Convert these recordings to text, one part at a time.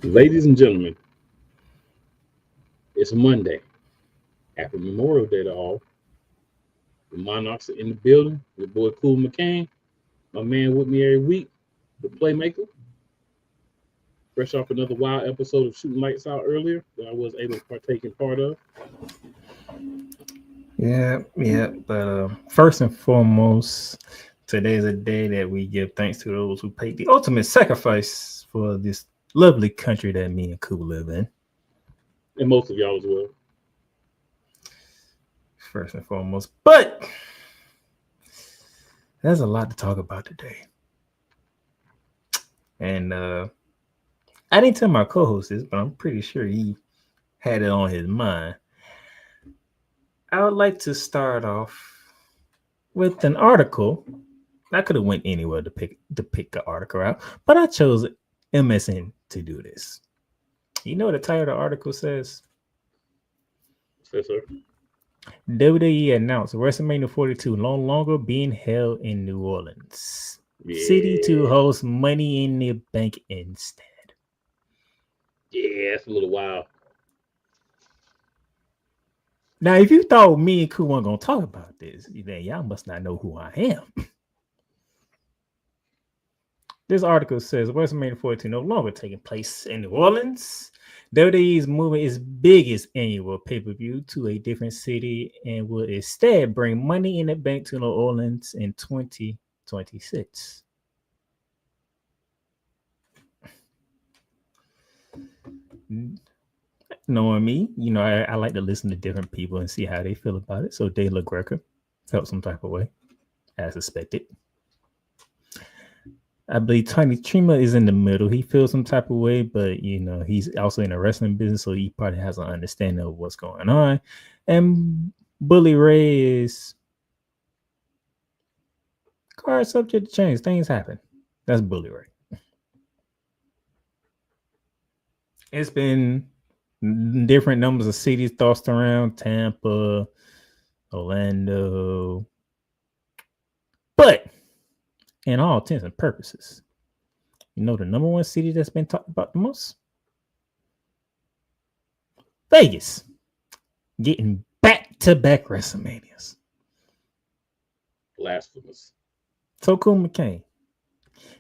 Ladies and gentlemen, it's Monday. Happy Memorial Day to all. The Monarchs are in the building. Your boy Cool McCain, my man with me every week, the playmaker. Fresh off another wild episode of Shooting Lights Out earlier that I was able to partake in part of. Yeah. But first and foremost, today is a day that we give thanks to those who paid the ultimate sacrifice for this lovely country that me and Cool live in. And most of y'all as well. First and foremost. But there's a lot to talk about today. And I didn't tell my co-host this, but I'm pretty sure he had it on his mind. I would like to start off with an article. I could have went anywhere to pick the article out, but I chose MSN to do this. You know what the title of the article says? Yes, sir. WWE announced WrestleMania 42 no longer being held in New Orleans. Yeah. City to host Money in the Bank instead. Yeah, it's a little wild. Now, if you thought me and Koo weren't going to talk about this, then y'all must not know who I am. This article says WrestleMania 42 no longer taking place in New Orleans. WWE is moving its biggest annual pay-per-view to a different city and will instead bring Money in the Bank to New Orleans in 2026. Knowing me, I like to listen to different people and see how they feel about it. So De La Greca felt some type of way, as expected. I believe Tiny Trima is in the middle. He feels some type of way, but he's also in the wrestling business, so he probably has an understanding of what's going on. And Bully Ray is card subject to change. Things happen. That's Bully Ray. It's been different numbers of cities tossed around: Tampa, Orlando. But in all intents and purposes, the number one city that's been talked about the most? Vegas. Getting back-to-back WrestleManias. Blasphemous. So Cool McCain,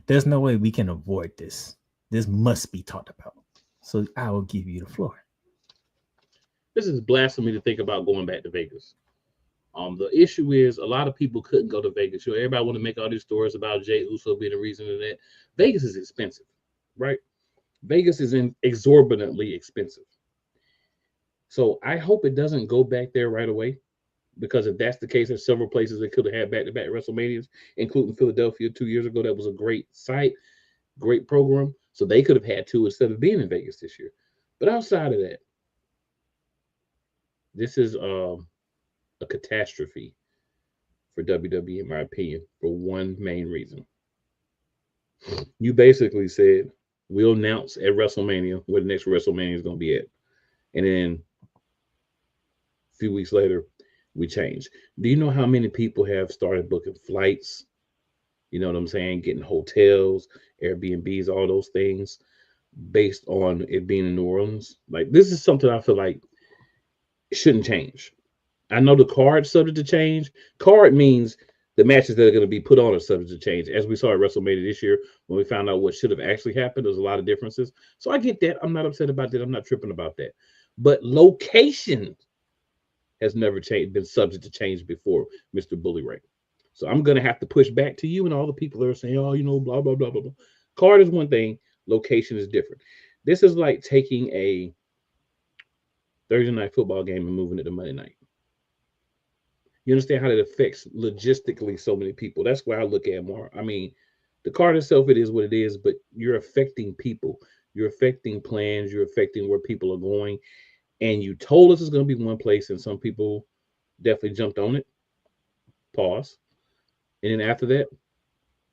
there's no way we can avoid this. This must be talked about. So I will give you the floor. This is blasphemy to think about going back to Vegas. The issue is a lot of people couldn't go to Vegas. Everybody want to make all these stories about Jay Uso being the reason of that. Vegas is expensive, right? Vegas is exorbitantly expensive. So I hope it doesn't go back there right away, because if that's the case, there's several places that could have had back-to-back WrestleManias, including Philadelphia 2 years ago. That was a great site, great program. So they could have had two instead of being in Vegas this year. But outside of that, this is a catastrophe for WWE, in my opinion, for one main reason. You basically said, we'll announce at WrestleMania where the next WrestleMania is going to be at. And then a few weeks later, we change. Do you know how many people have started booking flights? You know what I'm saying? Getting hotels, Airbnbs, all those things based on it being in New Orleans. Like, this is something I feel like it shouldn't change. I know the card's subject to change. Card means the matches that are going to be put on are subject to change. As we saw at WrestleMania this year, when we found out what should have actually happened, there's a lot of differences. So I get that. I'm not upset about that. I'm not tripping about that. But location has never been subject to change before, Mr. Bully Ray. So I'm going to have to push back to you and all the people that are saying, oh, blah, blah, blah, blah, blah. Card is one thing. Location is different. This is like taking a Thursday night football game and moving it to Monday night. You understand how that affects logistically so many people. That's why I look at it more. I mean, the card itself, it is what it is, but you're affecting people. You're affecting plans. You're affecting where people are going. And you told us it's going to be one place, and some people definitely jumped on it. Pause. And then after that,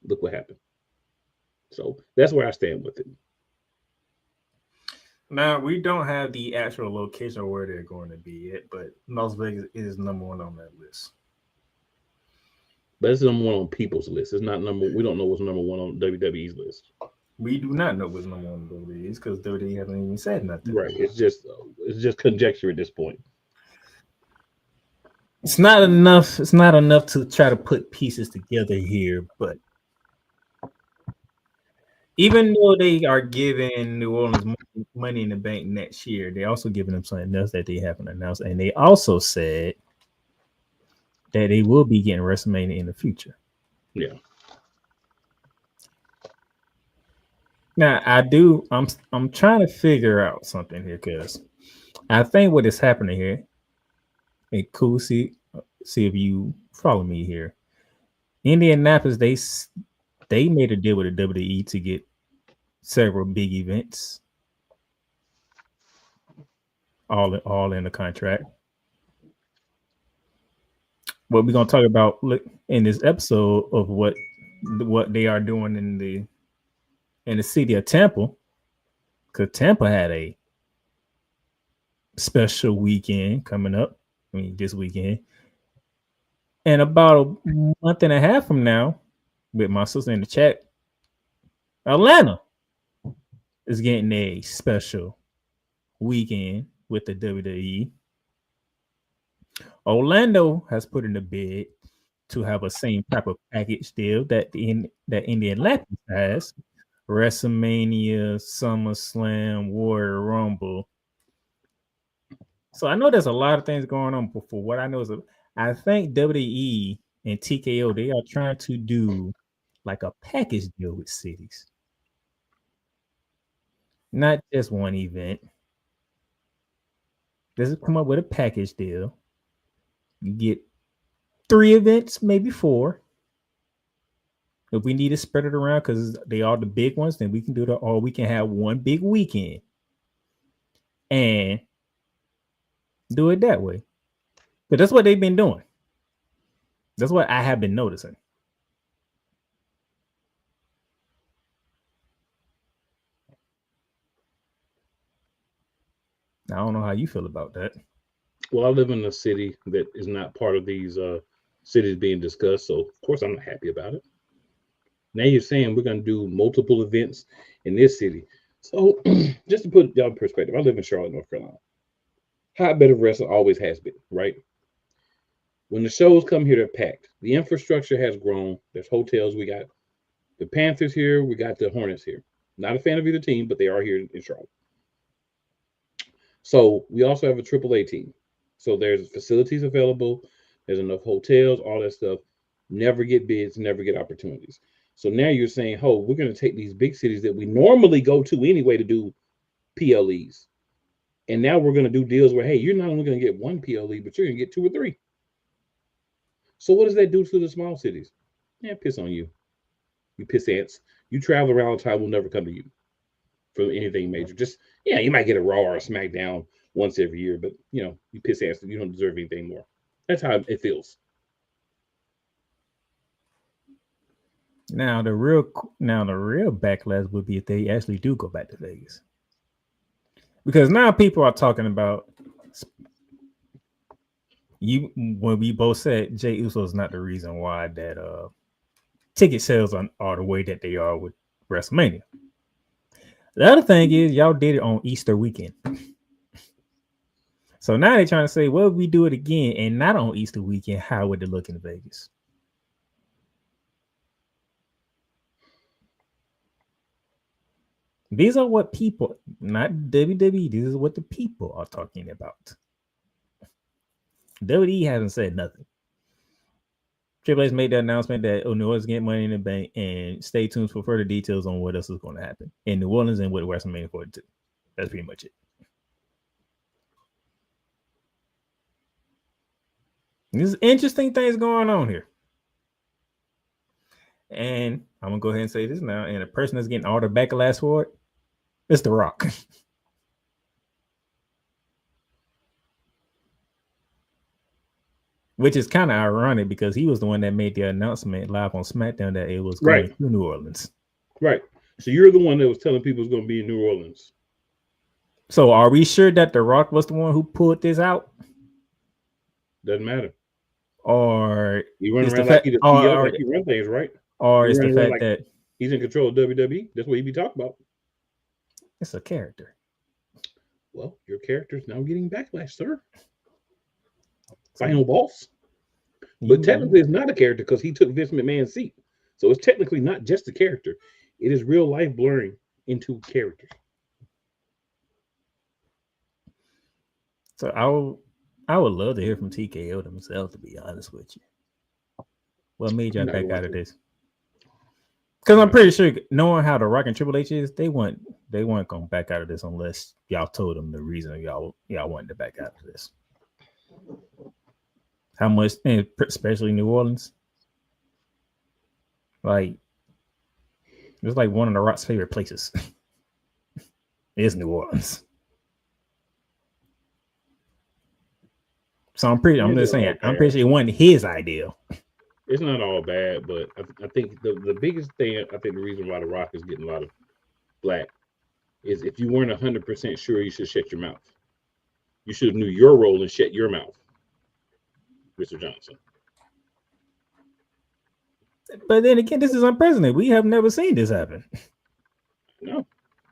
look what happened. So that's where I stand with it. Now, we don't have the actual location of where they're going to be yet, but Las Vegas is number one on that list. But it's number one on people's list. It's not number. We don't know what's number one on WWE's list. We do not know what's number one WWE is because WWE haven't even said nothing. Right. It's just conjecture at this point. It's not enough. It's not enough to try to put pieces together here. But even though they are giving New Orleans money in the bank next year, they're also giving them something else that they haven't announced, and they also said that they will be getting WrestleMania in the future. Yeah. Now I'm trying to figure out something here because I think what is happening here. And cool, see if you follow me here. Indianapolis, they made a deal with the WWE to get several big events, all in the contract. What we're gonna talk about in this episode of what they are doing in the city of Tampa, because Tampa had a special weekend coming up. I mean, this weekend, and about a month and a half from now, with my sister in the chat, Atlanta is getting a special weekend with the WWE. Orlando has put in a bid to have a same type of package deal that Indianapolis has. WrestleMania, SummerSlam, Warrior Rumble. So I know there's a lot of things going on, but for what I know I think WWE and TKO, they are trying to do like a package deal with cities. Not just one event. Let's come up with a package deal. You get 3 events, maybe 4. If we need to spread it around because they are the big ones, then we can do it, or we can have one big weekend and do it that way. But that's what they've been doing. That's what I have been noticing. I don't know how you feel about that. Well, I live in a city that is not part of these cities being discussed, so of course I'm not happy about it. Now you're saying we're going to do multiple events in this city. So, just to put y'all in perspective, I live in Charlotte, North Carolina. Hotbed of wrestling always has been, right? When the shows come here, they're packed. The infrastructure has grown. There's hotels. We got the Panthers here. We got the Hornets here. Not a fan of either team, but they are here in Charlotte. So we also have a AAA team. So there's facilities available. There's enough hotels, all that stuff. Never get bids, never get opportunities. So now you're saying, oh, we're going to take these big cities that we normally go to anyway to do PLEs. And now we're going to do deals where, hey, you're not only going to get one PLE, but you're going to get 2 or 3. So what does that do to the small cities? Yeah, piss on you. You piss ants. You travel around the time, we'll never come to you for anything major. Just, yeah, you might get a Raw or a SmackDown once every year, but, you piss ants. You don't deserve anything more. That's how it feels. Now the real backlash would be if they actually do go back to Vegas, because now people are talking about you when we both said Jey Uso is not the reason why that ticket sales are the way that they are with WrestleMania. The other thing is y'all did it on Easter weekend. So now they're trying to say, well, if we do it again and not on Easter weekend, how would it look in Vegas? These are what people, not WWE, these are what the people are talking about. WWE hasn't said nothing. Triple H made the announcement that New Orleans get money in the bank, and stay tuned for further details on what else is going to happen in New Orleans and with WrestleMania 42. That's pretty much it. There's interesting things going on here. And I'm going to go ahead and say this now. And the person that's getting all the backlash for it, it's The Rock. Which is kind of ironic because he was the one that made the announcement live on SmackDown that it was going to New Orleans. Right. So you're the one that was telling people it's going to be in New Orleans. So are we sure that The Rock was the one who pulled this out? Doesn't matter. Or you run around like you the PR, like you run things, right? Or is the fact that He's in control of WWE. That's what he be talking about. It's a character. Well, your character's now getting backlash, sir. So Final boss. But technically, it's not a character because he took Vince McMahon's seat. So it's technically not just a character. It is real life blurring into characters. So I would love to hear from TKO themselves, to be honest with you. What made y'all back out of this? Because I'm pretty sure, knowing how the Rock and Triple H is, they weren't gonna back out of this unless y'all told them the reason y'all wanted to back out of this. How much, especially New Orleans, like it's like one of the Rock's favorite places. Is New Orleans. So I'm pretty sure it wasn't his idea. It's not all bad, but I think the biggest thing, I think the reason why The Rock is getting a lot of black is if you weren't 100% sure, you should shut your mouth. You should have knew your role and shut your mouth, Mr. Johnson. But then again, this is unprecedented. We have never seen this happen. No. As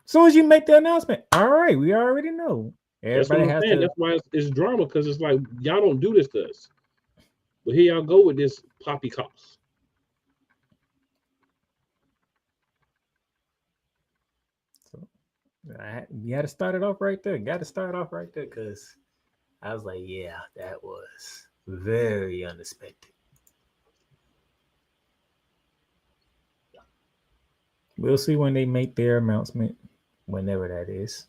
soon as you make the announcement, all right, we already know. Everybody has to. That's why it's drama, because it's like, y'all don't do this to us. But here y'all go with this poppycock. So you got to start it off right there. Because I was like, yeah, that was very unexpected. We'll see when they make their announcement, whenever that is.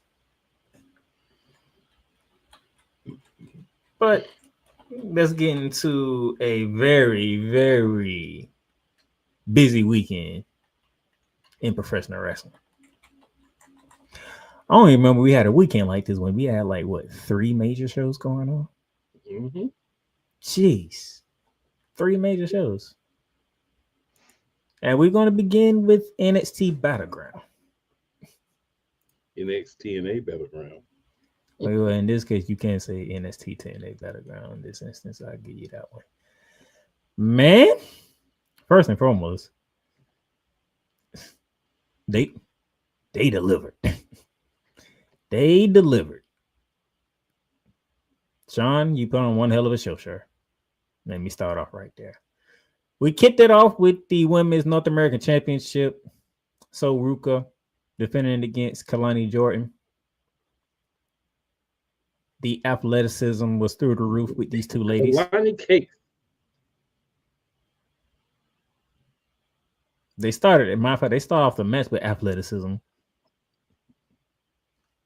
But let's get into a very, very busy weekend in professional wrestling. I don't even remember we had a weekend like this when we had 3 major shows going on. Mm-hmm. Jeez, 3 major shows. And we're going to begin with NXT Battleground. NXTNA Battleground. Well, in this case, you can't say NXTNA Battleground in this instance. I'll give you that one. Man, first and foremost, they delivered. They delivered. Sean, you put on one hell of a show, sure. Let me start off right there. We kicked it off with the Women's North American Championship. So Ruka defending against Kalani Jordan. The athleticism was through the roof with these two ladies. Kalani cake. They started, in my fact, they start off the match with athleticism.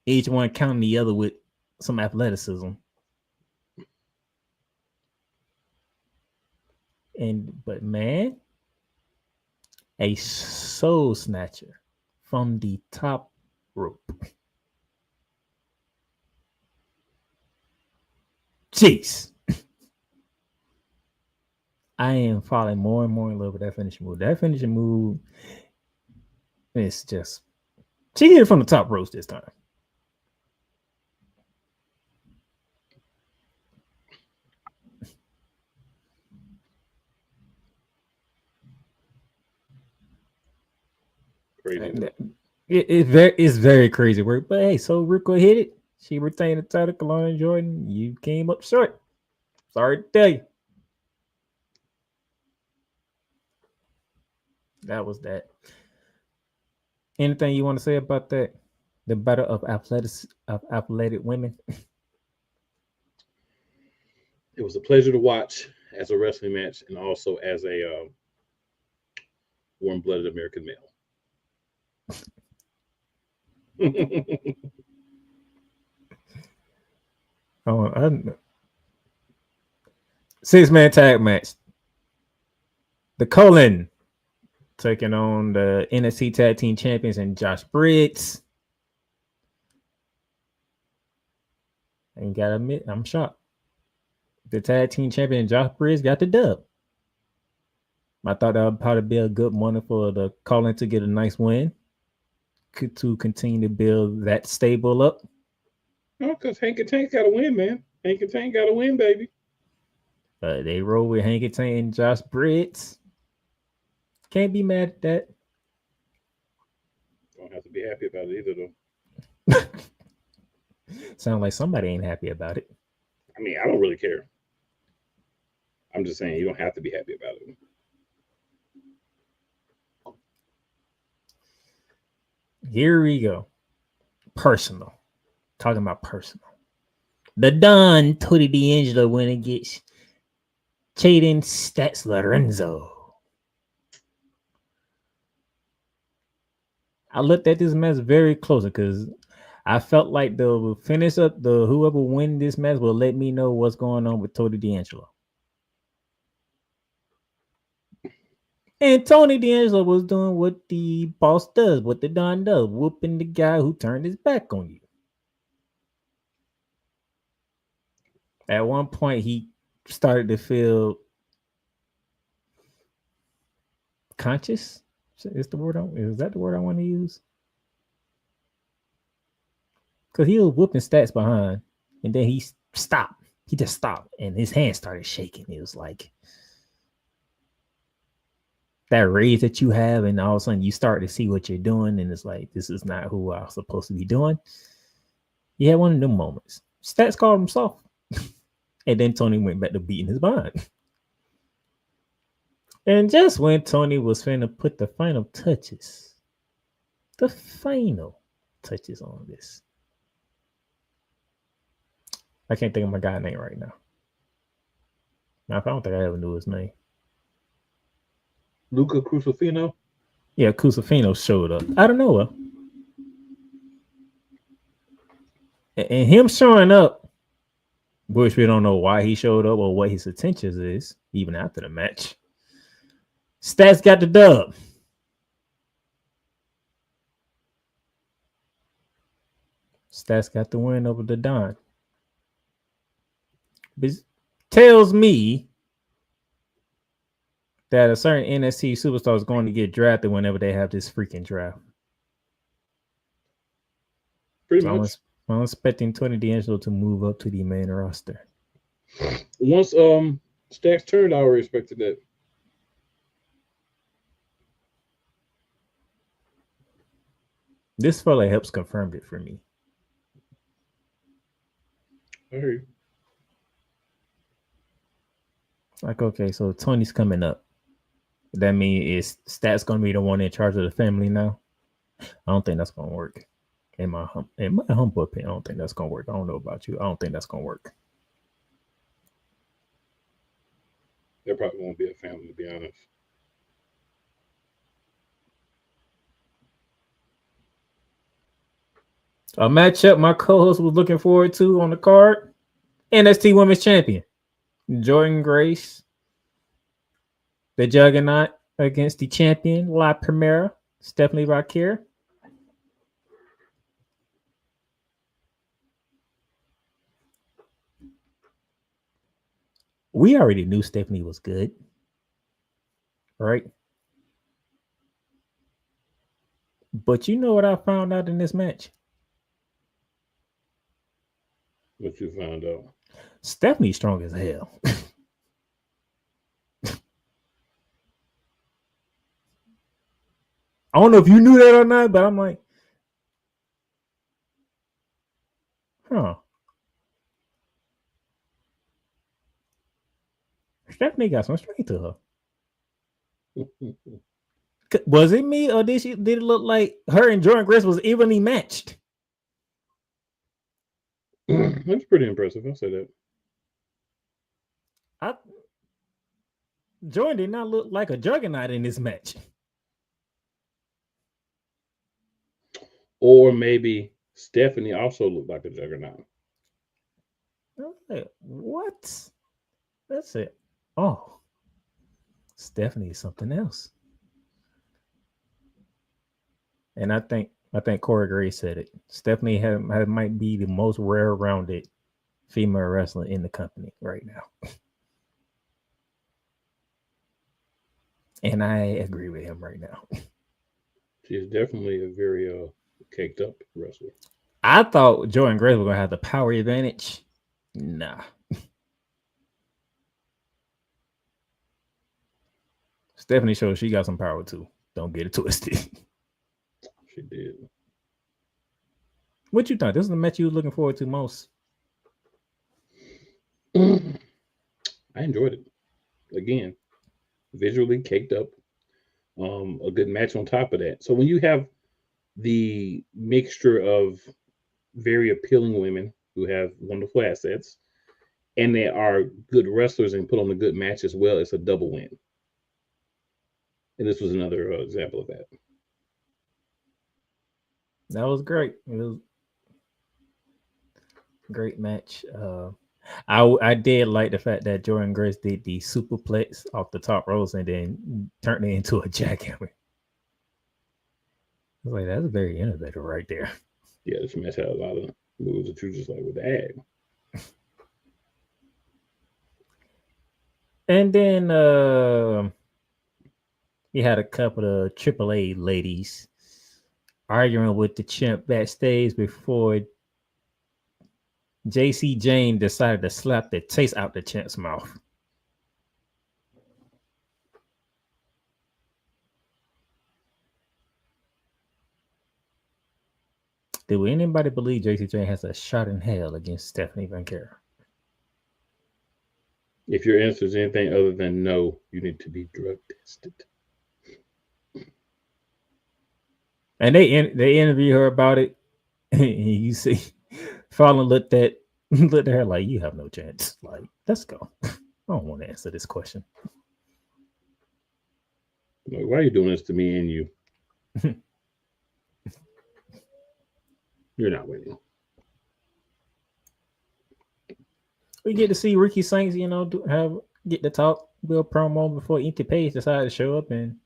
Each one counting the other with some athleticism. But man, a soul snatcher from the top rope. Jeez. I am falling more and more in love with that finishing move. That finishing move is just, she hit it from the top ropes this time. Crazy. It's very crazy work. But hey, so Rico hit it. She retained the title, Kalani Jordan. You came up short. Sorry to tell you. That was that. Anything you want to say about that? The battle of athletic women. It was a pleasure to watch as a wrestling match and also as a warm-blooded American male. Oh, 6-man tag match. The Colon taking on the NXT Tag Team Champions and Josh Briggs. And gotta admit, I'm shocked. The Tag Team Champion Josh Briggs got the dub. I thought that would probably be a good one for the Colon to get a nice win. To continue to build that stable up. No, because Hank and Tank got to win, man. Hank and Tank got to win, baby. They roll with Hank and Tank and Josh Briggs. Can't be mad at that. don't have to be happy about it either, though. Sound like somebody ain't happy about it. I mean, I don't really care. I'm just saying you don't have to be happy about it. Here we go. Personal. Talking about personal. The Don Tony D'Angelo when it gets Jaden Stats Lorenzo. I looked at this match very closely because I felt like the finish up the whoever win this match will let me know what's going on with Tony D'Angelo. And Tony D'Angelo was doing what the boss does, what the Don does, whooping the guy who turned his back on you. At one point, he started to feel conscious. Is that the word I want to use? Because he was whooping Stats behind, and then he stopped. He just stopped, and his hand started shaking. It was like that rage that you have, and all of a sudden you start to see what you're doing, and it's like, this is not who I'm supposed to be doing. He had one of them moments. Stats called him soft. And then Tony went back to beating his behind. And just when Tony was finna put the final touches on this. I can't think of my guy's name right now. I don't think I ever knew his name. Luca Crucifino? Yeah, Crucifino showed up. I don't know. And him showing up, which we don't know why he showed up or what his intentions is, even after the match. Stats got the dub. Stats got the win over the Don. This tells me that a certain NXT superstar is going to get drafted whenever they have this freaking draft. Pretty much. I'm expecting Tony D'Angelo to move up to the main roster. Once Stacks turned, I already expected that. This fella helps confirm it for me. I hear you. Like, okay, so Tony's coming up. That means Stats going to be the one in charge of the family now? I don't think that's going to work. In my humble opinion, I don't think that's going to work. I don't know about you. I don't think that's going to work. There probably won't be a family, to be honest. A matchup my co-host was looking forward to on the card. NXT Women's Champion. Jordan Grace. The Juggernaut against the champion, La Primera, Stephanie Raquel. We already knew Stephanie was good, right? But you know what I found out in this match? What you found out? Stephanie's strong as hell. I don't know if you knew that or not, but I'm like, huh. Stephanie got some strength to her. Was it me, or did it look like her and Jordan Grace was evenly matched? That's pretty impressive. I'll say that. Jordan did not look like a juggernaut in this match. Or maybe Stephanie also looked like a juggernaut. What? That's it. Oh, Stephanie is something else. And I think Corey Gray said it. Stephanie might be the most rare-rounded female wrestler in the company right now. And I agree with him right now. She is definitely a very caked up wrestler. I thought Jordan Grace was going to have the power advantage. Nah. Stephanie shows she got some power too. Don't get it twisted. She did. What you thought? This is the match you was looking forward to most. I enjoyed it. Again, visually caked up. A good match on top of that. So when you have the mixture of very appealing women who have wonderful assets, and they are good wrestlers and put on a good match as well, it's a double win. And this was another example of that. That was great. It was a great match. I did like the fact that Jordan Grace did the superplex off the top ropes and then turned it into a jackhammer. I was like, that's very innovative right there. Yeah, this match had a lot of moves that you just like with that. And then you had a couple of AAA ladies arguing with the champ backstage before JC Jane decided to slap the taste out the champ's mouth. Do anybody believe JC Jane has a shot in hell against Stephanie Vancera? If your answer is anything other than no, you need to be drug tested. And they interview her about it. And you see, Fallon looked at her like, you have no chance. Like, let's go. I don't want to answer this question. Like, why are you doing this to me and you? You're not winning. We get to see Ricky Saints, get to talk, do a promo before Ethan Page decided to show up, and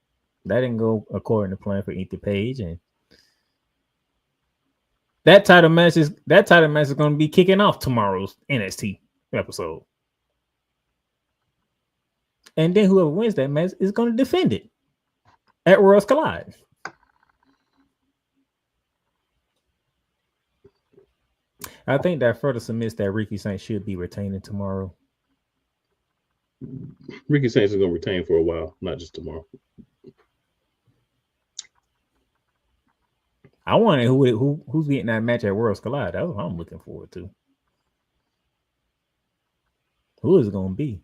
that didn't go according to plan for Ethan Page. And that title match is going to be kicking off tomorrow's NXT episode. And then whoever wins that match is going to defend it at Worlds Collide. I think that further cements that Ricky Saints should be retaining tomorrow. Ricky Saints is going to retain for a while, not just tomorrow. I wonder who's getting that match at Worlds Collide. That's what I'm looking forward to. Who is it going to be?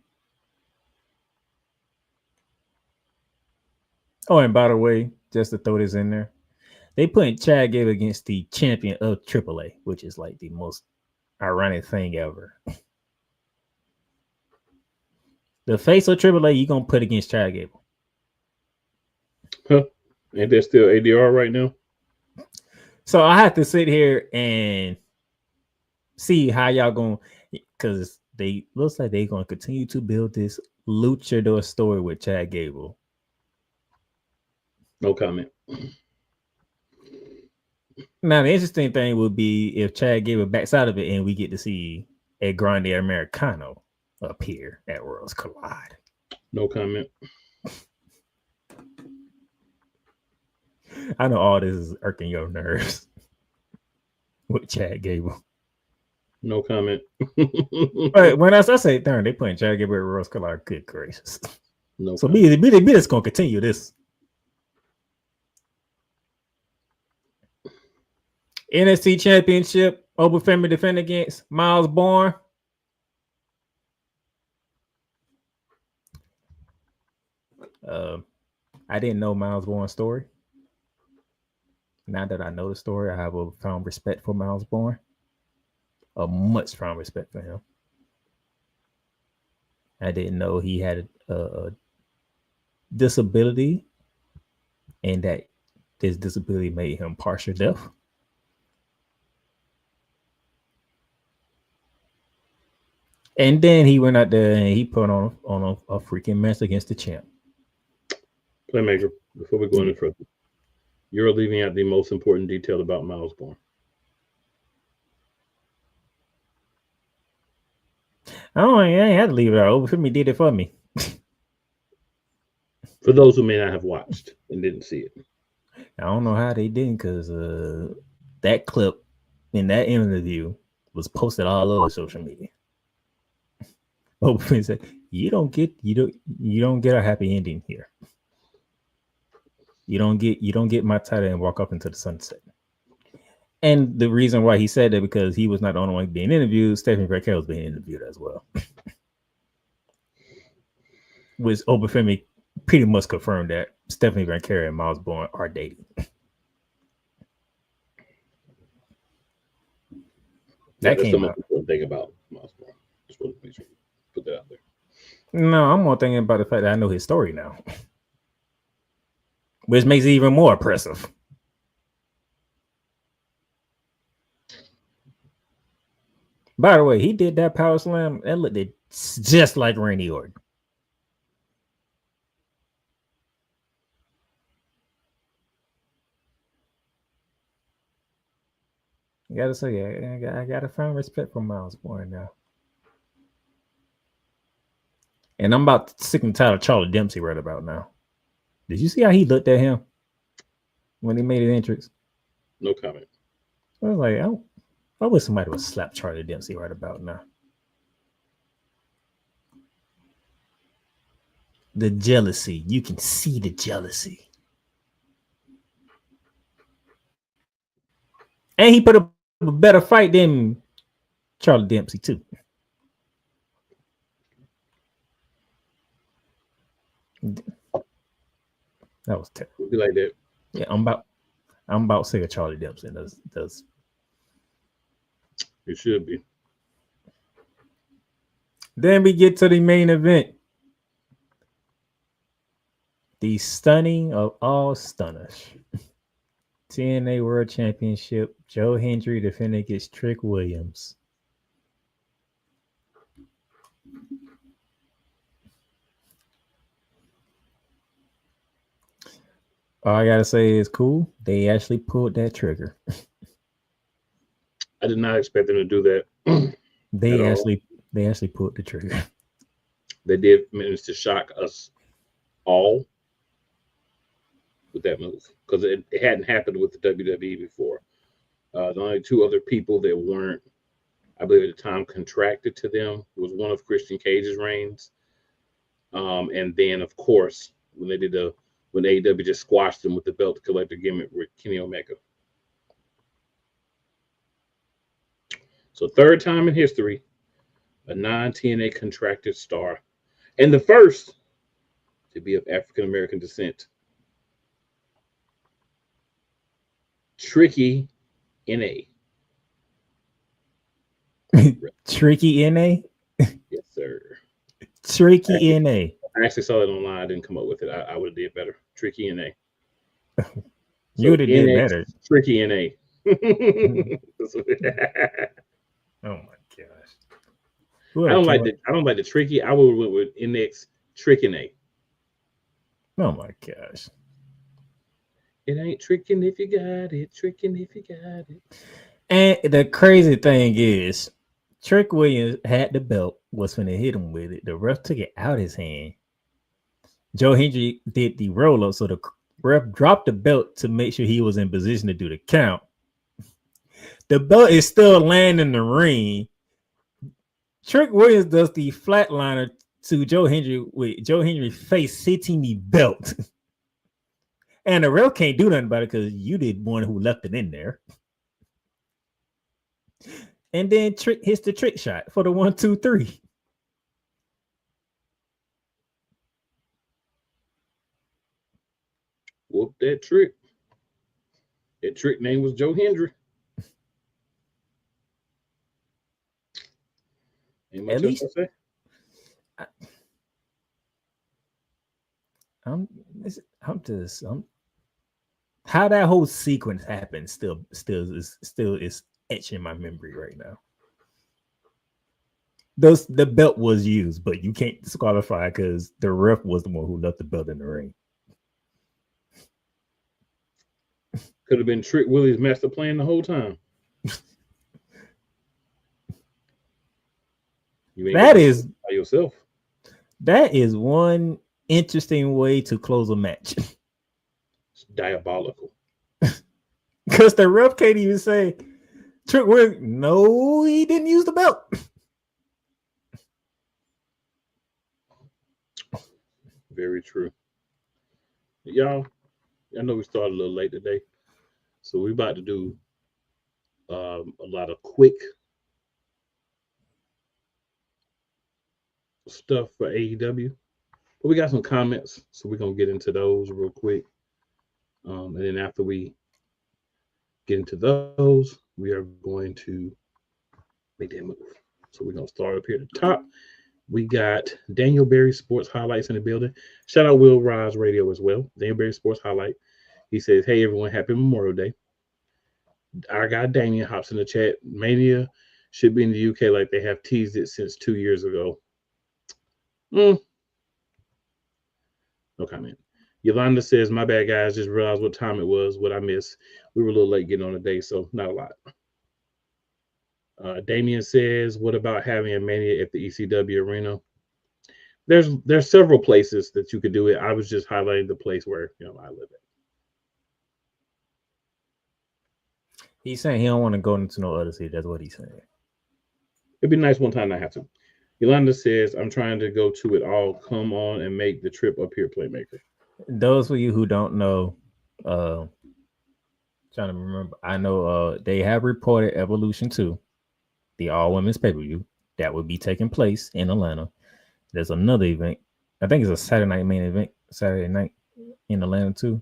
Oh, and by the way, just to throw this in there, they put Chad Gable against the champion of AAA, which is like the most ironic thing ever. The face of AAA, you're going to put against Chad Gable. Huh? Ain't that still ADR right now? So I have to sit here and see how y'all going, because they looks like they're going to continue to build this luchador story with Chad Gable. No comment. Now, the interesting thing would be if Chad Gable backs out of it and we get to see a Grande Americano appear at Worlds Collide. No comment. I know all this is irking your nerves with Chad Gable. No comment. But when I say darn, they putting Chad Gable at Worlds Collide, good gracious. No. So be just gonna continue this. NXT Championship, Open Family defend against Miles Bourne. I didn't know Miles Bourne's story. Now that I know the story, I have a profound respect for Miles Bourne. A much strong respect for him. I didn't know he had a disability and that this disability made him partial deaf. And then he went out there and he put on a freaking match against the champ. Playmaker, before we go any further, you're leaving out the most important detail about Miles Bourne. I ain't had to leave it out. Open Family did it for me. For those who may not have watched and didn't see it. I don't know how they didn't, because that clip in that interview was posted all over social media. Open Family said, "You don't get a happy ending here." You don't get my title and walk up into the sunset. And the reason why he said that because he was not the only one being interviewed. Stephanie Raquel was being interviewed as well. Which Obafemi pretty much confirmed that Stephanie Raquel and Miles Bourne are dating. Yeah, that's the most important thing about Miles Bourne. Just want to make sure you put that out there. No, I'm more thinking about the fact that I know his story now, which makes it even more impressive. By the way, he did that power slam and looked just like Randy Orton. I gotta say, I gotta find respect for Miles Bourne now. And I'm about sick and tired of Charlie Dempsey right about now. Did you see how he looked at him when he made his entrance? No comment. I was like, I wish somebody would slap Charlie Dempsey right about now. The jealousy. You can see the jealousy. And he put up a better fight than Charlie Dempsey, too. That was terrible. We'll be like that. Yeah, I'm about sick of Charlie Dempsey. Does It should be. Then we get to the main event. The stunning of all stunners. TNA World Championship. Joe Hendry defending against Trick Williams. All I gotta say is cool. They actually pulled that trigger. I did not expect them to do that. They actually pulled the trigger. They did manage to shock us all with that move because it hadn't happened with the WWE before. The only two other people that weren't, I believe at the time, contracted to them was one of Christian Cage's reigns, and then of course when AEW just squashed them with the belt collector gimmick with Kenny Omega. So third time in history, a non-TNA contracted star, and the first to be of African American descent. Tricky NA. Tricky NA? Yes, sir. Tricky NA. I actually saw that online. I didn't come up with it. I would have did better. Tricky NA. You would have did better. Tricky NA. Oh my gosh. I don't like the tricky. I would went with NX Trick NA. Oh my gosh. It ain't tricking if you got it, tricking if you got it. And the crazy thing is, Trick Williams had the belt, was going to hit him with it. The ref took it out his hand. Joe Hendry did the roll up, so the ref dropped the belt to make sure he was in position to do the count. The belt is still laying in the ring. Trick Williams does the flatliner to Joe Hendry with Joe Hendry's face hitting the belt. And the ref can't do nothing about it because you did one who left it in there. And then Trick hits the trick shot for the 1, 2, 3. Whoop that trick. That trick name was Joe Hendry. At least I'm how that whole sequence happened still is etched in my memory right now. The belt was used, but you can't disqualify because the ref was the one who left the belt in the ring. Could have been Trick Willie's master plan the whole time. That is by yourself. That is one interesting way to close a match. It's diabolical. Because the ref can't even say, Trick Williams, no, he didn't use the belt. Very true. Y'all, I know we started a little late today, so we're about to do a lot of quick stuff for AEW. But we got some comments, so we're gonna get into those real quick. And then after we get into those, we are going to make that move. So we're gonna start up here at the top. We got Daniel Berry Sports Highlights in the building. Shout out Will Rise Radio as well. Daniel Berry Sports Highlight. He says, "Hey everyone, happy Memorial Day." Our guy Damien hops in the chat. Mania should be in the UK like they have teased it since 2 years ago. No comment. Yolanda says, "My bad, guys. Just realized what time it was. What I missed. We were a little late getting on the day, so not a lot." Damien says, "What about having a Mania at the ECW arena?" There's several places that you could do it. I was just highlighting the place where I live at. He's saying he don't want to go into no other city. That's what he's saying. It'd be nice one time not have to. Yolanda says, "I'm trying to go to it all. Come on and make the trip up here, Playmaker." Those of you who don't know, trying to remember, I know they have reported Evolution 2, the all women's pay-per-view that would be taking place in Atlanta. There's another event. I think it's a Saturday night main event, Saturday night in Atlanta too,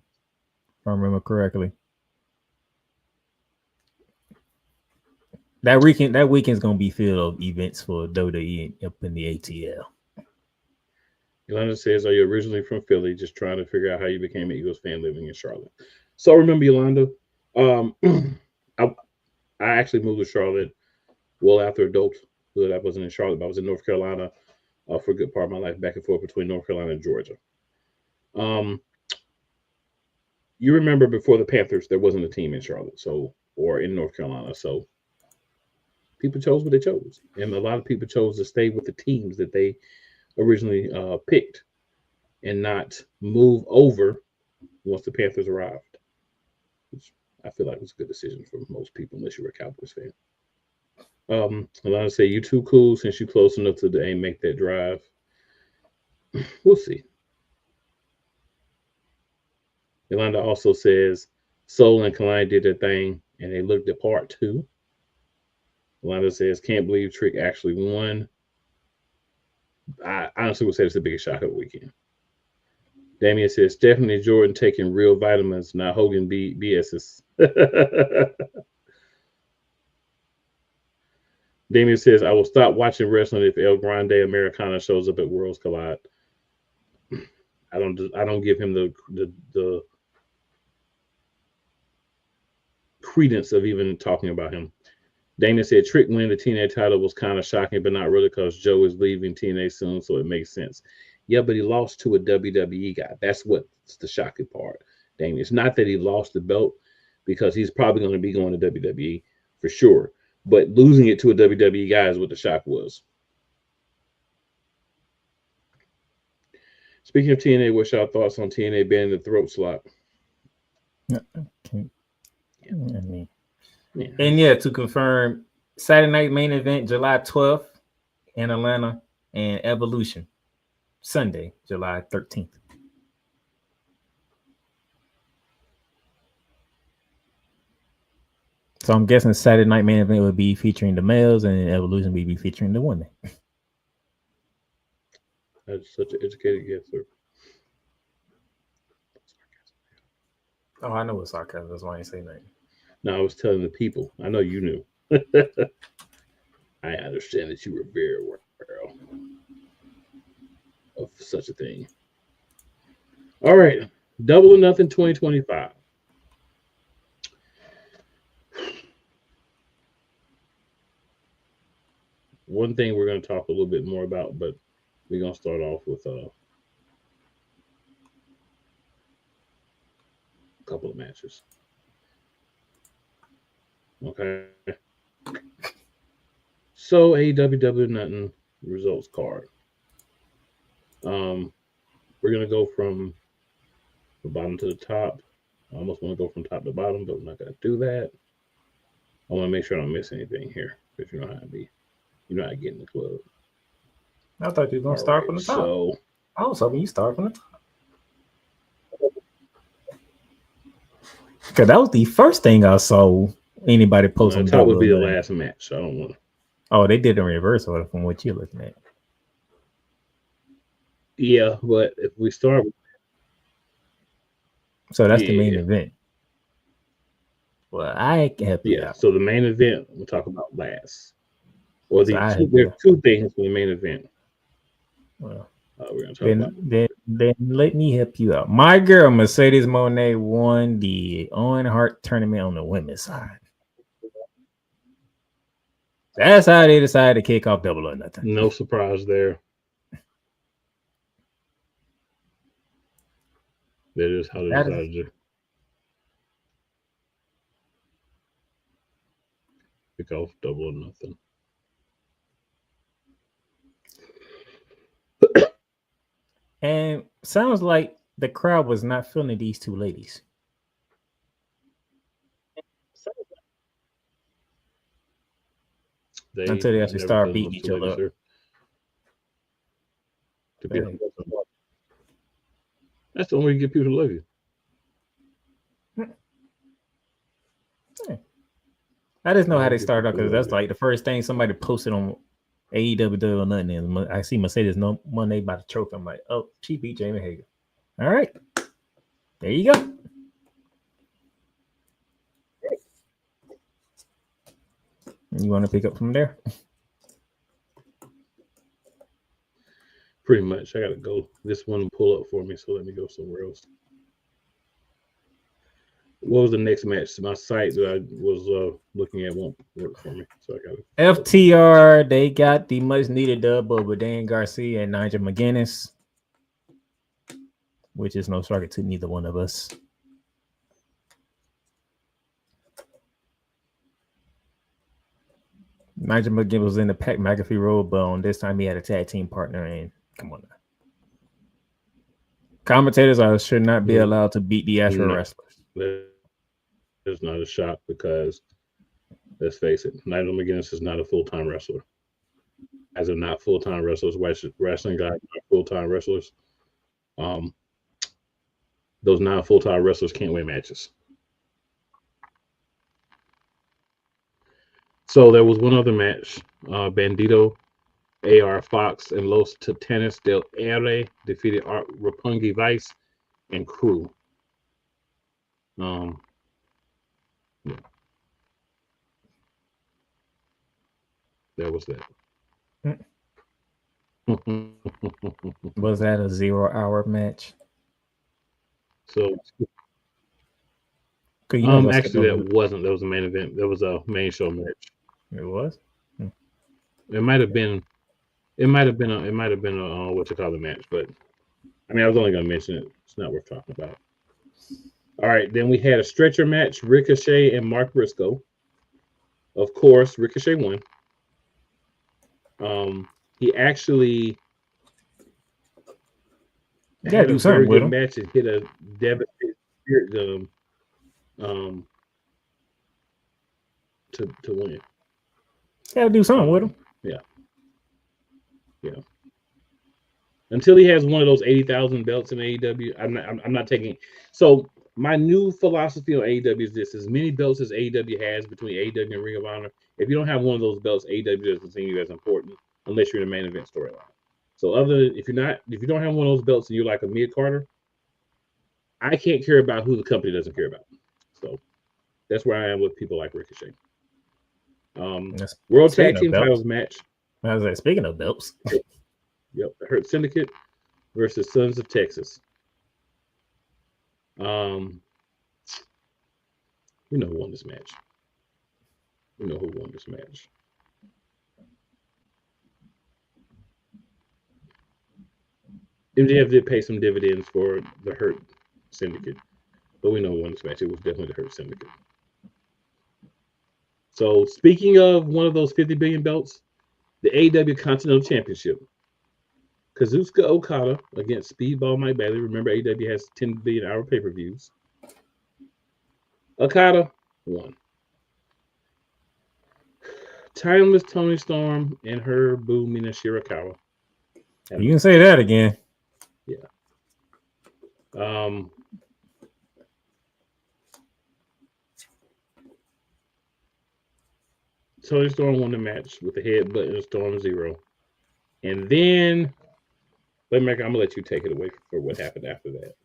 if I remember correctly. That weekend's gonna be filled of events for WWE up in the ATL. Yolanda says, "Are you originally from Philly? Just trying to figure out how you became an Eagles fan living in Charlotte." So remember, Yolanda, I actually moved to Charlotte well after adulthood. I wasn't in Charlotte, but I was in North Carolina for a good part of my life, back and forth between North Carolina and Georgia. You remember before the Panthers, there wasn't a team in Charlotte, or in North Carolina, so people chose what they chose, and a lot of people chose to stay with the teams that they originally picked and not move over once the Panthers arrived, which I feel like was a good decision for most people, unless you were a Cowboys fan. Alana say, "You too cool since you close enough to the aim, make that drive." We'll see. Yolanda also says, "Soul and Kalani did their thing and they looked the part too." Yolanda says, "Can't believe Trick actually won." I honestly would say it's the biggest shock of the weekend. Damien says, "Definitely Jordan taking real vitamins, not Hogan BS's." Damien says, "I will stop watching wrestling if El Grande Americana shows up at Worlds Collide." I don't give him the credence of even talking about him. Dana said, "Trick winning the TNA title was kind of shocking, but not really because Joe is leaving TNA soon, so it makes sense." Yeah, but he lost to a WWE guy. That's what's the shocking part, Dana. It's not that he lost the belt, because he's probably going to be going to WWE for sure. But losing it to a WWE guy is what the shock was. Speaking of TNA, what's your thoughts on TNA banning the throat slap? Okay. And to confirm, Saturday night main event July 12th in Atlanta, and Evolution Sunday, July 13th. So I'm guessing Saturday night main event would be featuring the males, and Evolution would be featuring the women. That's such an educated guess, sir. Oh, I know it's sarcasm. That's why I ain't say nothing. No, I was telling the people. I know you knew. I understand that you were very aware of such a thing. All right. Double or Nothing 2025. One thing we're going to talk a little bit more about, but we're going to start off with a couple of matches. Okay. So AEW Nothing results card. We're going to go from the bottom to the top. I almost want to go from top to bottom, but we're not going to do that. I want to make sure I don't miss anything here, because you know how to be. You know how to get in the club. I thought you were going to start from the top. I was hoping you start from the top. Because that was the first thing I saw anybody post I on thought would Double be the or Nothing. last match. I don't want to. Oh, they did in reverse order from what you're looking at. Yeah, but if we start, So that's the main yeah, event. Well, I can help you yeah. out. So the main event we'll talk about last, or So the I two. help There you. are two things for the main event. Well, We're gonna talk about. then let me help you out. My girl Mercedes Monet won the Owen Hart tournament on the women's side. That's how they decided to kick off Double or Nothing. No surprise there. That is how they That decided to kick off Double or Nothing. and sounds like the crowd was not feeling these two ladies. They Until they actually never start felt beating those each two other ladies up. here. To be Hey. that's the only way you get people to love you. I just know how Only they get started off people to because love that's you. like the first thing somebody posted on AEW or nothing. And I see Mercedes no Monday by the trophy. I'm like, oh, she beat Jamie Hager. All right. There you go. You want to pick up from there? Pretty much. I gotta go. This one pull up for me, so let me go somewhere else. What was the next match? My site that I was looking at won't work for me, so I gotta. FTR, they got the much needed dub over Dan Garcia and Nigel McGuinness, which is no target to neither one of us. Nigel McGuinness was in the Pat McAfee role, but on this time he had a tag team partner. And come on now. Commentators should not be allowed to beat the actual wrestlers. There's not a shock because, let's face it, Nigel McGuinness is not a full-time wrestler. As of not full-time wrestlers, wrestling guys not full-time wrestlers. Those non full-time wrestlers can't win matches. So there was one other match. Bandito, AR Fox, and Los Titanes del Aire defeated Roppongi Vice and Crew. Yeah. That was that. Was that a 0 hour match? So, actually, that wasn't. That was a main event. That was a main show match. It was. It might have been. It might have been a. It might have been a what you call the match, but I mean, I was only going to mention it. It's not worth talking about. All right, then we had a stretcher match: Ricochet and Mark Briscoe. Of course, Ricochet won. He actually had a very good match and hit a devastating spirit gun to win. Gotta do something with him. Yeah. Until he has one of those 80,000 belts in AEW, I'm not taking. So my new philosophy on AEW is this: as many belts as AEW has between AEW and Ring of Honor, if you don't have one of those belts, AEW doesn't seem you as important unless you're in a main event storyline. So if you don't have one of those belts and you're like a mid Carter, I can't care about who the company doesn't care about. So that's where I am with people like Ricochet. World Tag Team Titles match. I was like, speaking of belts. Yep, Hurt Syndicate versus Sons of Texas. We know who won this match. We know who won this match. MJF did pay some dividends for the Hurt Syndicate, but we know who won this match. It was definitely the Hurt Syndicate. So speaking of one of those 50 billion belts, the AEW Continental Championship. Kazuchika Okada against Speedball Mike Bailey. Remember, AEW has 10 billion hour pay-per-views. Okada won. Timeless Tony Storm and her boo Mina Shirakawa. You can say that again. Yeah. Tony Storm won the match with the headbutt and Storm Zero. And then, I'm going to let you take it away for what happened after that.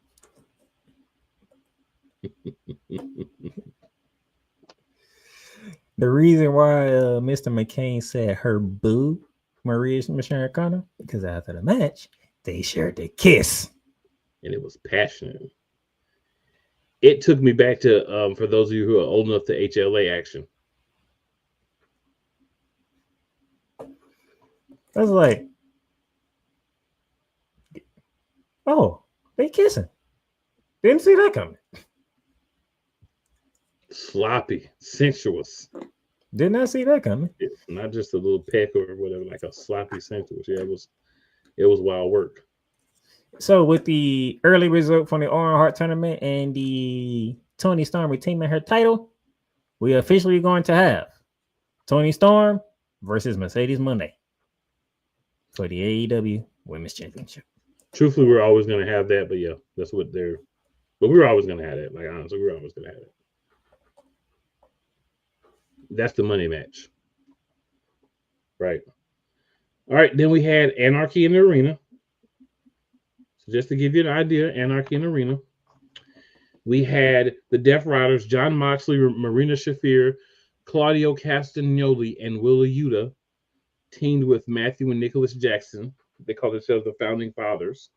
The reason why Mr. McCain said her boo, Maria Michelle Connor, because after the match, they shared a kiss. And it was passionate. It took me back to, for those of you who are old enough, to HLA action. I was like, oh, they kissing. Didn't see that coming. Sloppy, sensuous. Did not see that coming. Not just a little peck or whatever, like a sloppy sensuous. Yeah, it was wild work. So with the early result from the Owen Hart tournament and the Tony Storm retaining her title, we are officially going to have Tony Storm versus Mercedes Moné for the AEW Women's Championship. Truthfully, we're always going to have that, but yeah, that's what they're. But we're always going to have that. Like honestly, we're always going to have it. That's the money match, right? All right, then we had Anarchy in the Arena. So just to give you an idea, Anarchy in the Arena. We had the Death Riders, John Moxley, Marina Shafir, Claudio Castagnoli, and Willa Yuta teamed with Matthew and Nicholas Jackson. They call themselves the Founding Fathers.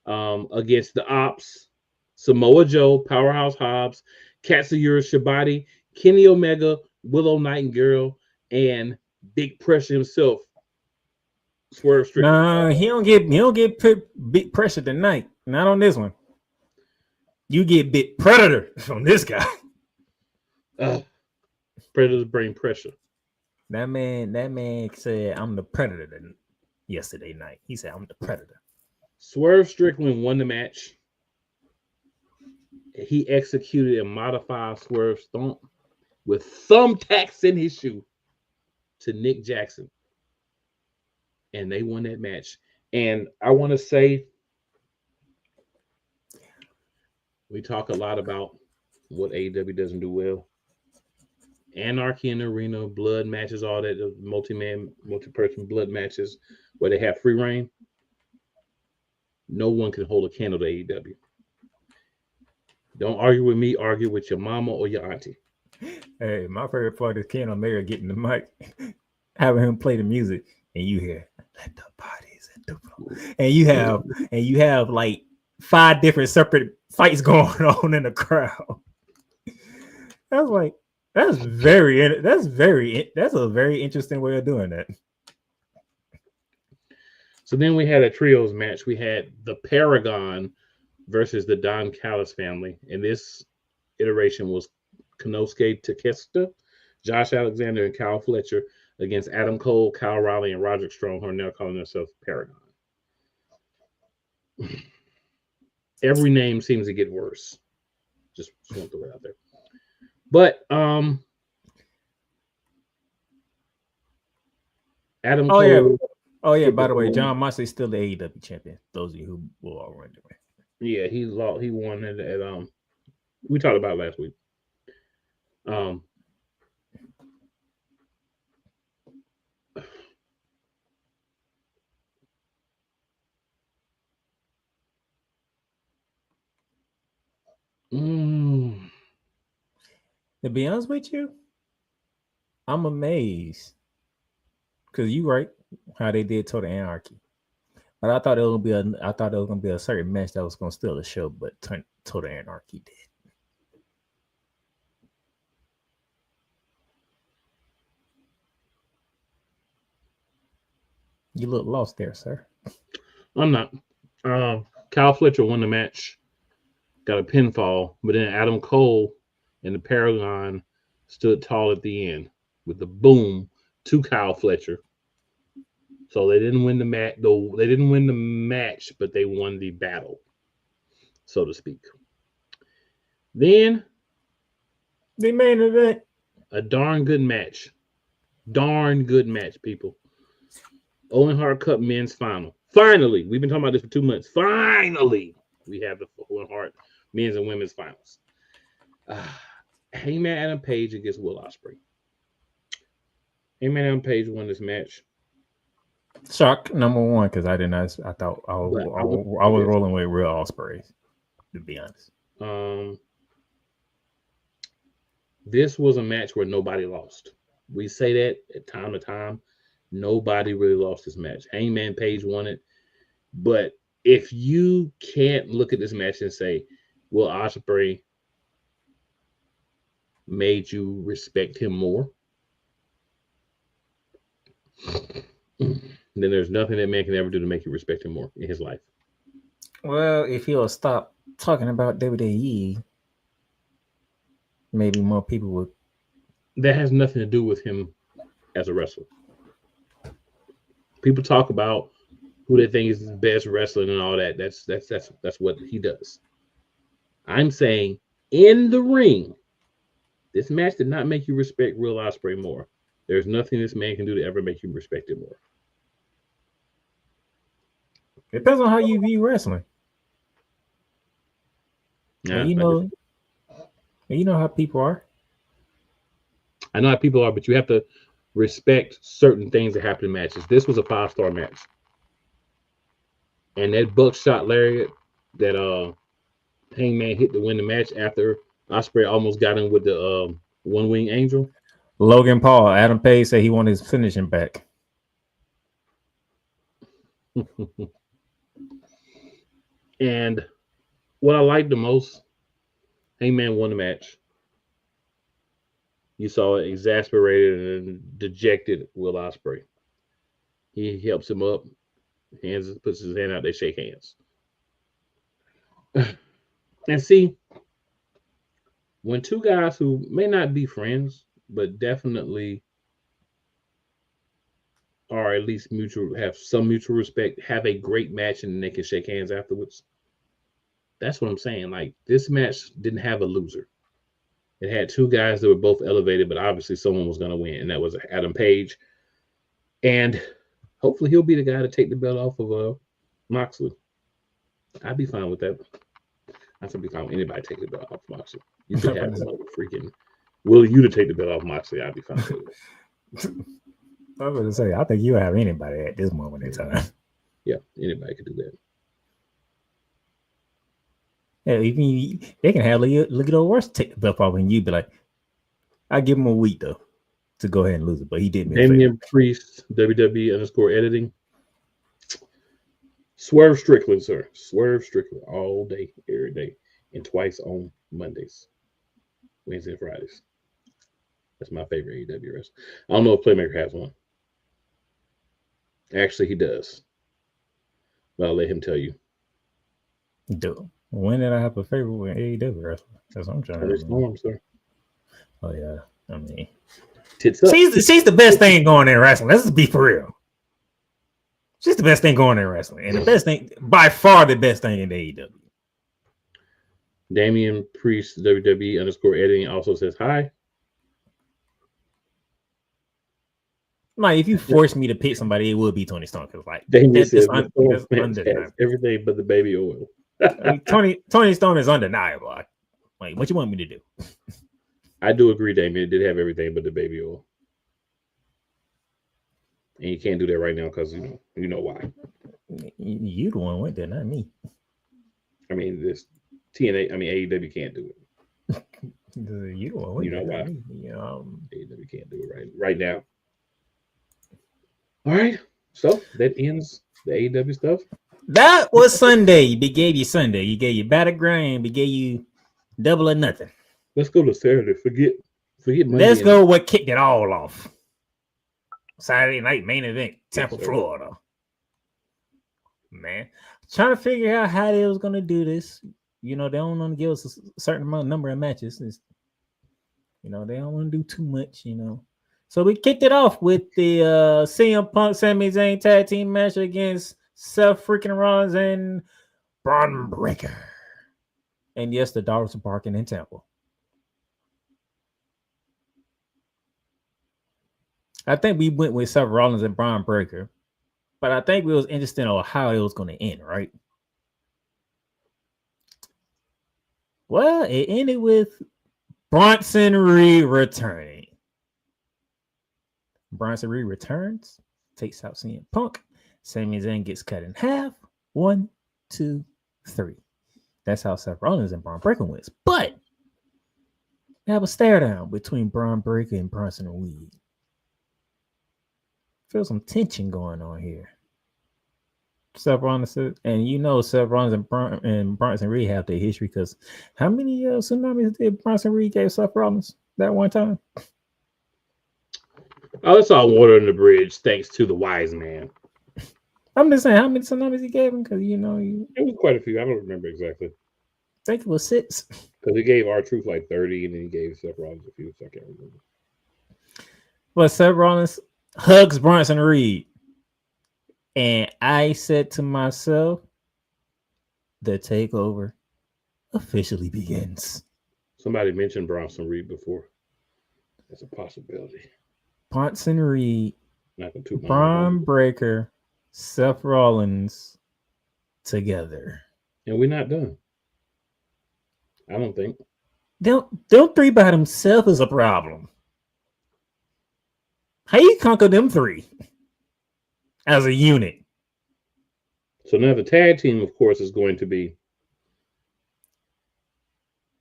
Against the Ops, Samoa Joe, Powerhouse Hobbs, Katsuyori Shibata, Kenny Omega, Willow Nightingale, and Big Pressure himself, Swerve Strickland. Nah, he don't get big pressure tonight. Not on this one. You get big predator from this guy. Predators bring pressure. That man said, "I'm the predator." Yesterday night, he said, "I'm the predator." Swerve Strickland won the match. He executed a modified Swerve Stomp with thumbtacks in his shoe to Nick Jackson. And they won that match. And I want to say, we talk a lot about what AEW doesn't do well. Anarchy in the Arena, blood matches, all that, multi-person blood matches where they have free reign. No one can hold a candle to AEW. Don't argue with me, argue with your mama or your auntie. Hey, my favorite part is Ken Omega getting the mic, having him play the music, and you hear "Let the bodies hit the floor," and you have like 5 different separate fights going on in the crowd. I was like, that's a very interesting way of doing that. So then we had a trios match. We had the Paragon versus the Don Callis family. And this iteration was Konosuke Takeshita, Josh Alexander, and Kyle Fletcher against Adam Cole, Kyle Riley, and Roderick Strong, who are now calling themselves Paragon. Every name seems to get worse. Just want to throw it out there. But Adam Cole. Oh yeah. By the way, John Moxley's still the AEW champion. Those of you who will all run away. Yeah, he won at we talked about it last week. To be honest with you, I'm amazed because you right how they did Total Anarchy, but I thought it was gonna be a certain match that was gonna steal the show, but Total Anarchy did. You look lost there, sir. I'm not. Kyle Fletcher won the match, got a pinfall, but then Adam Cole and the Paragon stood tall at the end with the boom to Kyle Fletcher. So they didn't win the match, though. They didn't win the match, but they won the battle, so to speak. Then the main event, a darn good match. Darn good match, people. Owen Hart Cup men's final. Finally, we've been talking about this for 2 months. Finally, we have the Owen Hart men's and women's finals. Hangman Adam Page against Will Ospreay. Hangman Adam Page won this match. Shock number one, because I did not. I thought I was rolling with real Ospreys, to be honest. This was a match where nobody lost. We say that at time to time. Nobody really lost this match. Hangman Page won it. But if you can't look at this match and say, Will Ospreay made you respect him more, then there's nothing that man can ever do to make you respect him more in his life. Well, if he'll stop talking about WWE, maybe more people would. That has nothing to do with him as a wrestler. People talk about who they think is the best wrestler and all that. That's what he does. I'm saying in the ring, this match did not make you respect Will Ospreay more. There's nothing this man can do to ever make you respect him more. It depends on how you view wrestling. Nah, you know how people are. I know how people are, but you have to respect certain things that happen in matches. This was a 5-star match. And that buckshot lariat that Hangman hit to win the match after Ospreay almost got him with the one wing angel. Logan Paul, Adam Page said he wanted his finishing back. And what I liked the most, Hangman won the match. You saw it exasperated and dejected Will Ospreay. He helps him up, puts his hand out, they shake hands. And see, when two guys who may not be friends, but definitely are at least have some mutual respect, have a great match, and they can shake hands afterwards. That's what I'm saying. Like, this match didn't have a loser. It had two guys that were both elevated, but obviously someone was going to win, and that was Adam Page. And hopefully he'll be the guy to take the belt off of Moxley. I'd be fine with that. I should be fine with anybody taking the belt off Moxley. You could have another freaking Will you to take the belt off Moxley. I'd be fine with it. I was going to say, I think you have anybody at this moment in time. Yeah, anybody could do that. Yeah, even they can have look at worse take the belt off, and you'd be like, I give him a week though to go ahead and lose it, but he did me. Damian Priest, WWE_editing. Swerve Strickland, sir. Swerve Strickland all day, every day, and twice on Mondays, Wednesday, and Fridays. That's my favorite AEW wrestler. I don't know if Playmaker has one. Actually, he does. But I'll let him tell you. Dude, when did I have a favorite with AEW wrestler? That's what I'm trying to Storm, sir. Oh yeah, I mean, tits up. She's the best thing going in wrestling. Let's just be for real. She's the best thing going in wrestling, and the best thing by far, the best thing in AEW. Damian Priest, WWE_editing also says hi. Like, if you force me to pick somebody, it would be Tony Storm. Because like, Damian says everything but the baby oil. I mean, Tony Storm is undeniable. Like, what you want me to do? I do agree, Damian. It did have everything but the baby oil. And you can't do that right now because you know why. You the one went there, not me. I mean, this TNA, AEW can't do it. You the one went there, why? AEW can't do it right now. All right, so that ends the AEW stuff. That was Sunday. We gave you Sunday. You gave you Battleground. We gave you Double or Nothing. Let's go to Saturday. Forget Monday. Let's go what kicked it all off. Saturday night main event, Tampa, Florida. Man, trying to figure out how they was gonna do this. They don't want to give us a certain number of matches. They don't want to do too much. So we kicked it off with the CM Punk Sami Zayn tag team match against Seth freaking Rollins and Braun Breaker. And yes, the dogs are barking in Tampa. I think we went with Seth Rollins and Braun Breaker, but I think we was interested in how it was going to end, right? Well, it ended with Bronson Reed returning. Bronson Reed returns, takes out CM Punk. Sami Zayn gets cut in half. 1, 2, 3. That's how Seth Rollins and Braun Breaker wins. But they have a stare down between Braun Breaker and Bronson Reed. Feel some tension going on here. Seth Rollins and Seth Rollins and Bronson Reed have their history because how many tsunamis did Bronson Reed gave Seth Rollins that one time? Oh, it's all water in the bridge thanks to the wise man. I'm just saying how many tsunamis he gave him because it was quite a few. I don't remember exactly. I think it was 6. Because he gave R-Truth like 30 and then he gave Seth Rollins a few, so I can't remember. But Seth Rollins hugs Bronson Reed. And I said to myself, the takeover officially begins. Somebody mentioned Bronson Reed before. That's a possibility. Bronson Reed, Braun Breaker, Seth Rollins together. And we're not done. I don't think. Them 3 by themselves is a problem. How you conquer them 3 as a unit? So now the tag team, of course, is going to be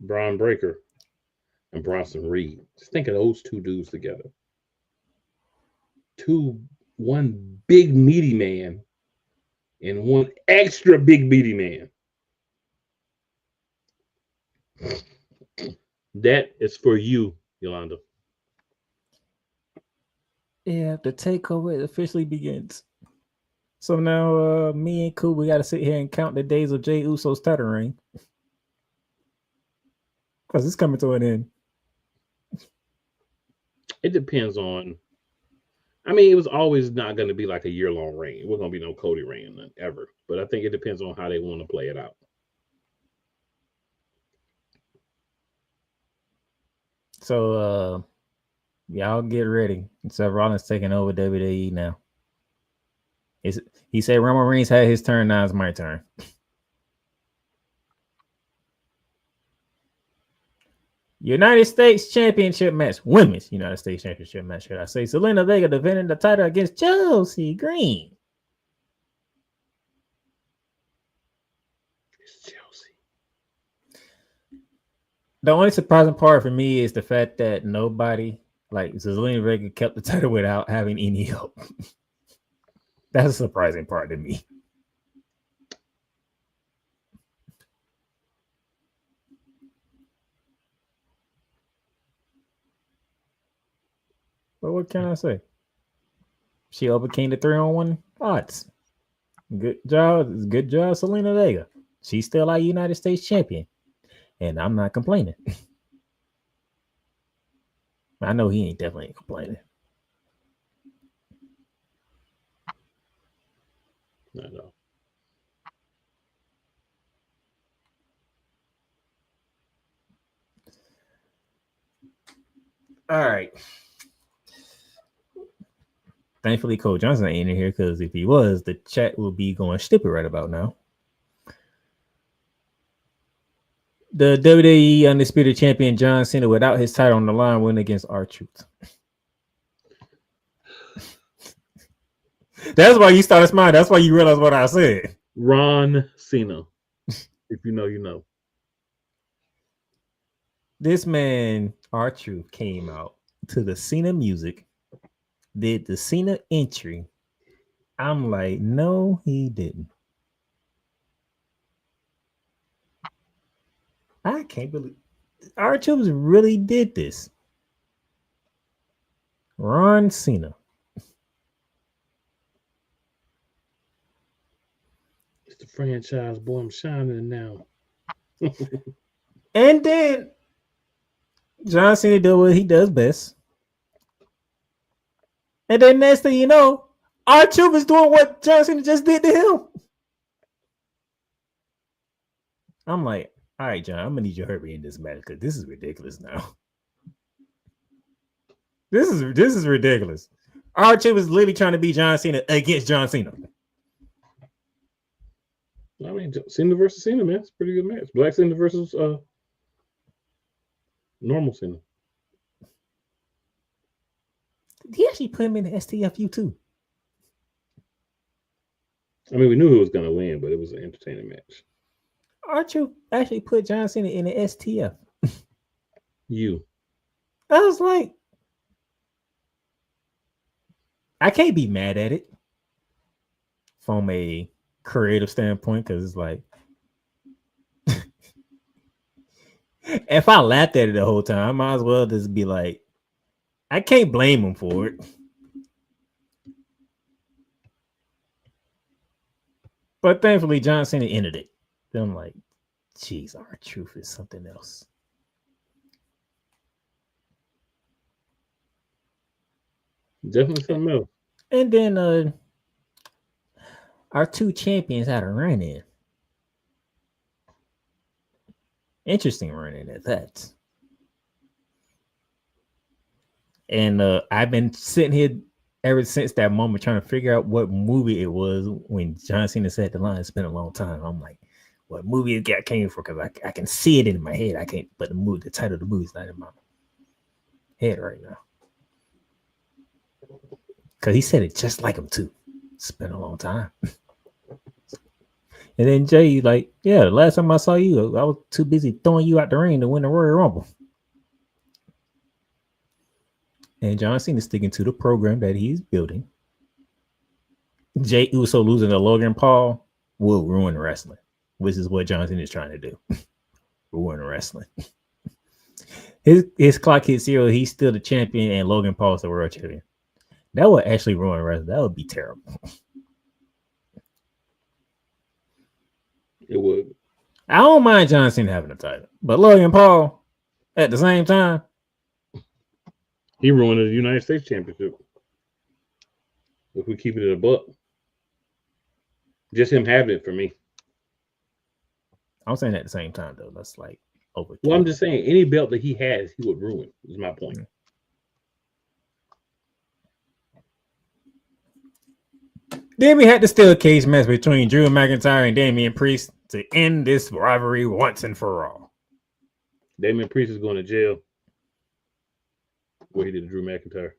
Braun Breaker and Bronson Reed. Just think of those 2 dudes together. One big meaty man and one extra big meaty man. That is for you, Yolanda. Yeah, the takeover officially begins. So now me and Cool, we got to sit here and count the days of Jey Uso's title reign. Because it's coming to an end. It depends on... I mean, it was always not going to be like a year-long reign. It wasn't going to be no Cody reign ever. But I think it depends on how they want to play it out. So, y'all get ready. Seth Rollins taking over WWE now. He said Roman Reigns had his turn. Now it's my turn. United States Championship match. Women's United States Championship match, should I say. Zelina Vega defending the title against Chelsea Green. It's Chelsea. The only surprising part for me is the fact that nobody, like Zelina Vega, kept the title without having any help. That's a surprising part to me. But what can I say? She overcame the 3-on-1 odds. Good job, Zelina Vega. She's still our United States champion. And I'm not complaining. I know he definitely ain't complaining. I know. All right. Thankfully, Cole Johnson ain't in here because if he was, the chat will be going stupid right about now. The WWE Undisputed Champion John Cena, without his title on the line, win against R-Truth. That's why you started smiling. That's why you realized what I said. Ron Cena. If you know, you know. This man, R-Truth, came out to the Cena music, did the Cena entry. I'm like, no, he didn't. I can't believe R-Truth really did this. Ron Cena. It's the franchise, boy. I'm shining now. And then John Cena did what he does best. And then next thing you know, R-Truth is doing what John Cena just did to him. I'm like, all right, John, I'm gonna need you to hurry in this match because this is ridiculous now. This is ridiculous. R-Truth is literally trying to beat John Cena against John Cena. I mean, Cena versus Cena, man. It's a pretty good match. Black Cena versus normal Cena. he actually put him in the STFU too. I mean, we knew who was going to win, but it was an entertaining match. R-Truth actually put John Cena in the STF. You. I was like, I can't be mad at it from a creative standpoint because it's like, if I laughed at it the whole time, I might as well just be like, I can't blame him for it. But thankfully, John Cena ended it. Then I'm like, geez, R-Truth is something else. Definitely something else. And then our two champions had a run-in. Interesting run-in at that. And I've been sitting here ever since that moment trying to figure out what movie it was when John Cena said the line. It's been a long time. I'm like, what movie it came from? Because I can see it in my head. I can't, but the title of the movie is not in my head right now. Because he said it just like him too. It's been a long time. And then Jay, like, yeah, the last time I saw you, I was too busy throwing you out the ring to win the Royal Rumble. And John Cena is sticking to the program that he's building. Jay Uso losing to Logan Paul will ruin wrestling, which is what John Cena is trying to do. Ruin wrestling. His clock hits 0. He's still the champion, and Logan Paul's the world champion. That would actually ruin wrestling. That would be terrible. It would. I don't mind John Cena having a title, but Logan Paul at the same time, he ruined the United States Championship. If we keep it at a buck, just him having it for me. I'm saying at the same time though. That's like over. Well, I'm just saying any belt that he has, he would ruin. Is my point. Then we had the steel cage match between Drew McIntyre and Damian Priest to end this rivalry once and for all. Damian Priest is going to jail. What he did to Drew McIntyre.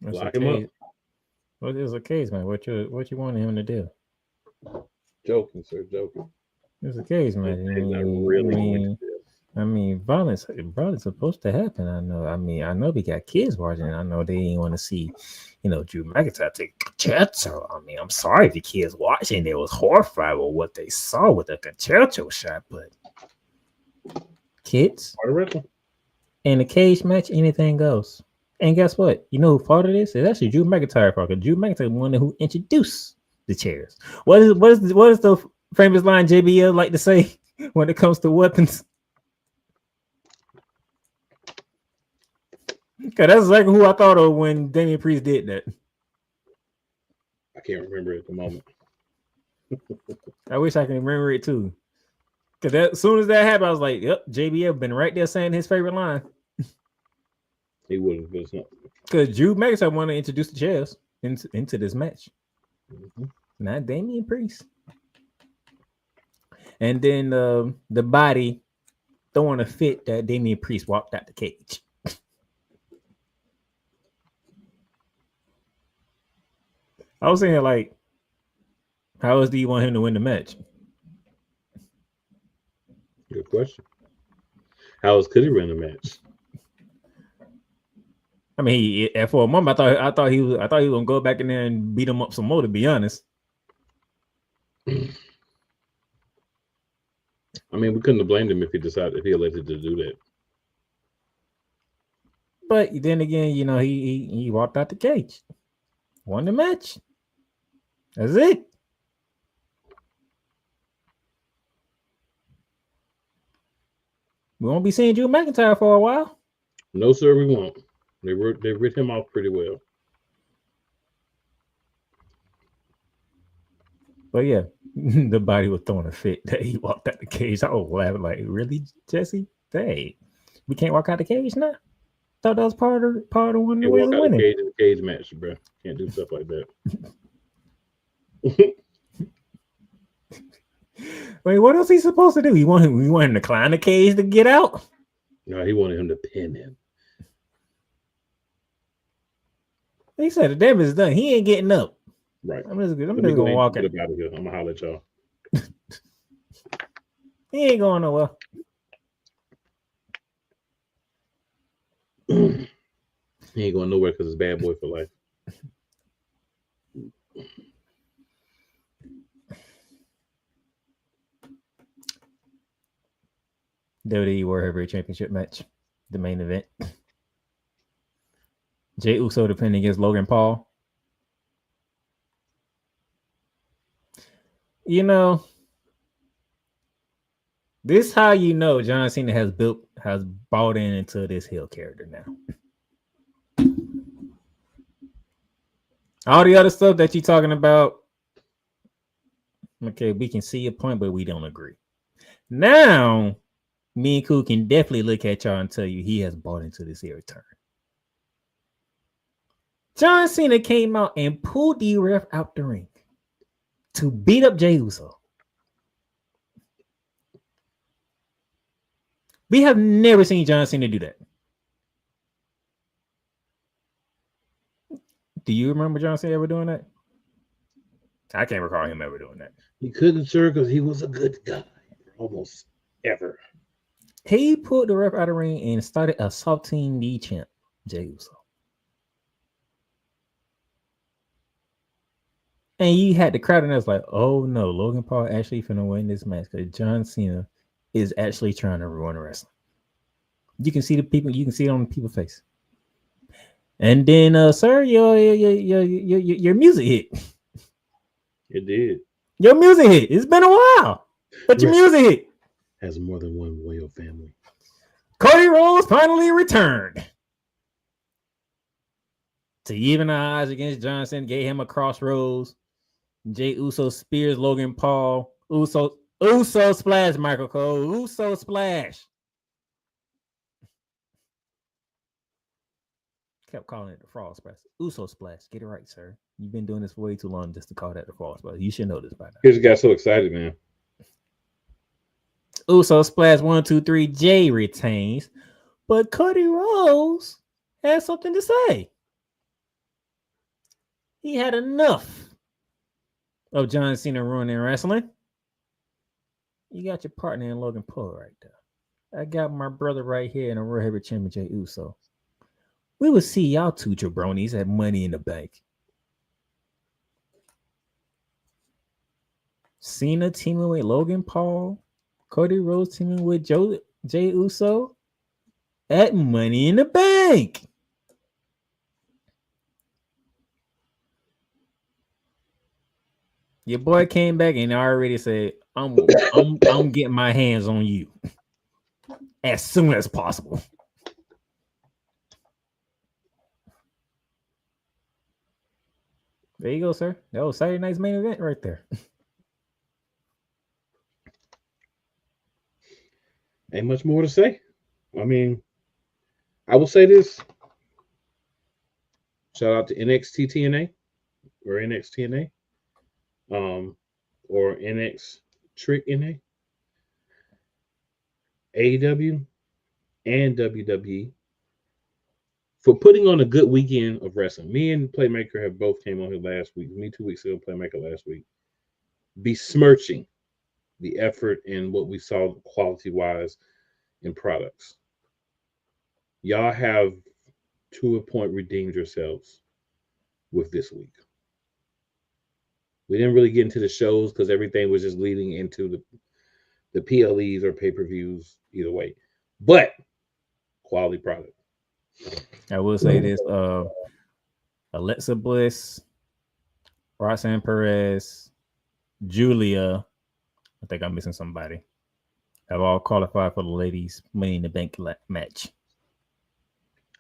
Lock him up. What is a case, man? What you wanted him to do? Joking, sir. Joking. It's a case, man. I mean, violence is supposed to happen. I know we got kids watching. I know they ain't want to see, Drew McIntyre take concerto. I mean, I'm sorry if the kids watching, they was horrified with what they saw with the concerto shot, but kids in a cage match, anything goes. And guess what? You know who fought this? It's actually Drew McIntyre. Because Drew McIntyre one who introduced the chairs. What is the famous line JBL like to say when it comes to weapons? Because that's exactly who I thought of when Damian Priest did that. I can't remember it at the moment. I wish I can remember it too. Because as soon as that happened, I was like, yep, JBL been right there saying his favorite line. He would have, but it's not. Because Drew McIntyre wanted to introduce the chairs into this match. Mm-hmm. Not Damian Priest. And then the body throwing a fit that Damian Priest walked out the cage. I was saying, like, how else do you want him to win the match? Good question. How else could he win the match? I mean, for a moment, I thought he was gonna go back in there and beat him up some more. To be honest, I mean, we couldn't have blamed him if he elected to do that. But then again, he walked out the cage, won the match. That's it. We won't be seeing Drew McIntyre for a while. No, sir, we won't. They rid him off pretty well. But yeah, the body was throwing a fit that he walked out the cage. I was laughing like, really, Jesse? Hey, we can't walk out the cage now? Thought that was part of one of the ways of winning. In the cage match, bro. Can't do stuff like that. Wait, what else he supposed to do? We want him to climb the cage to get out? No, he wanted him to pin him. He said the damage is done. He ain't getting up. Right. I'm just Let me gonna go ahead walk and it. get up out of here. I'm gonna holler at y'all. He ain't going nowhere. He ain't going nowhere because it's bad boy for life. WWE World Heavyweight Championship match, the main event. Jey Uso defending against Logan Paul. You know, this how you know John Cena has bought into this heel character now. All the other stuff that you're talking about, okay, we can see your point, but we don't agree. Now, me and Koo can definitely look at y'all and tell you he has bought into this heel turn. John Cena came out and pulled the ref out the ring to beat up Jey Uso. We have never seen John Cena do that. Do you remember John Cena ever doing that? I can't recall him ever doing that. He couldn't, sir, because he was a good guy. Almost ever. He pulled the ref out of the ring and started assaulting the champ, Jey Uso. And you had the crowd, and I was like, oh no, Logan Paul actually finna win this match because John Cena is actually trying to ruin wrestling. You can see the people, you can see it on the people's face. And then, sir, your music hit. It did. Your music hit. It's been a while, but your music hit. Has more than one royal family. Cody Rhodes finally returned to even the odds against Johnson. Gave him a crossroads. Jey Uso spears Logan Paul. Uso splash, Michael Cole. Uso splash. Kept calling it the frog splash. Uso splash. Get it right, sir. You've been doing this for way too long just to call that the frog splash. You should know this by now. He just got so excited, man. Uso splash 1, 2, 3. Jey retains, but Cody Rhodes has something to say. He had enough of John Cena ruining wrestling. You got your partner in Logan Paul right there. I got my brother right here in a World Heavyweight Champion, Jey Uso. We will see y'all two jabronis at Money in the Bank. Cena teaming with Logan Paul. Cody Rhodes teaming with Jey Uso at Money in the Bank. Your boy came back and already said, I'm getting my hands on you as soon as possible. There you go, sir. That was Saturday night's main event right there. Ain't much more to say. I mean, I will say this. Shout out to NXTNA or NXTNA. Or NX Trick NA. AEW and WWE for putting on a good weekend of wrestling. Me and Playmaker have both came on here last week. Me 2 weeks ago, Playmaker last week. Besmirching the effort and what we saw quality-wise in products. Y'all have, to a point, redeemed yourselves with this week. We didn't really get into the shows because everything was just leading into the PLEs or pay-per-views either way. But quality product. I will say this, Alexa Bliss, Roxanne Perez, Julia, I think I'm missing somebody, have all qualified for the ladies' Money in the Bank match.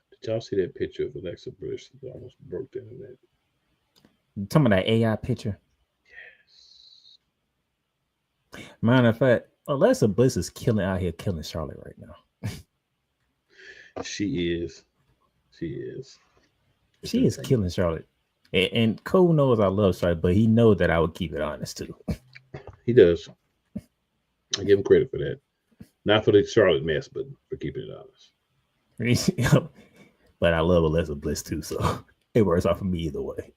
Did y'all see that picture of Alexa Bliss? She almost broke the internet. You talking about that AI picture? Yes. Matter of fact, Alexa Bliss is killing Charlotte right now. She is. It's she insane. Is killing Charlotte. And Cole knows I love Charlotte, but he knows that I would keep it honest too. He does. I give him credit for that. Not for the Charlotte mess, but for keeping it honest. But I love Alexa Bliss too, so It works out for me either way.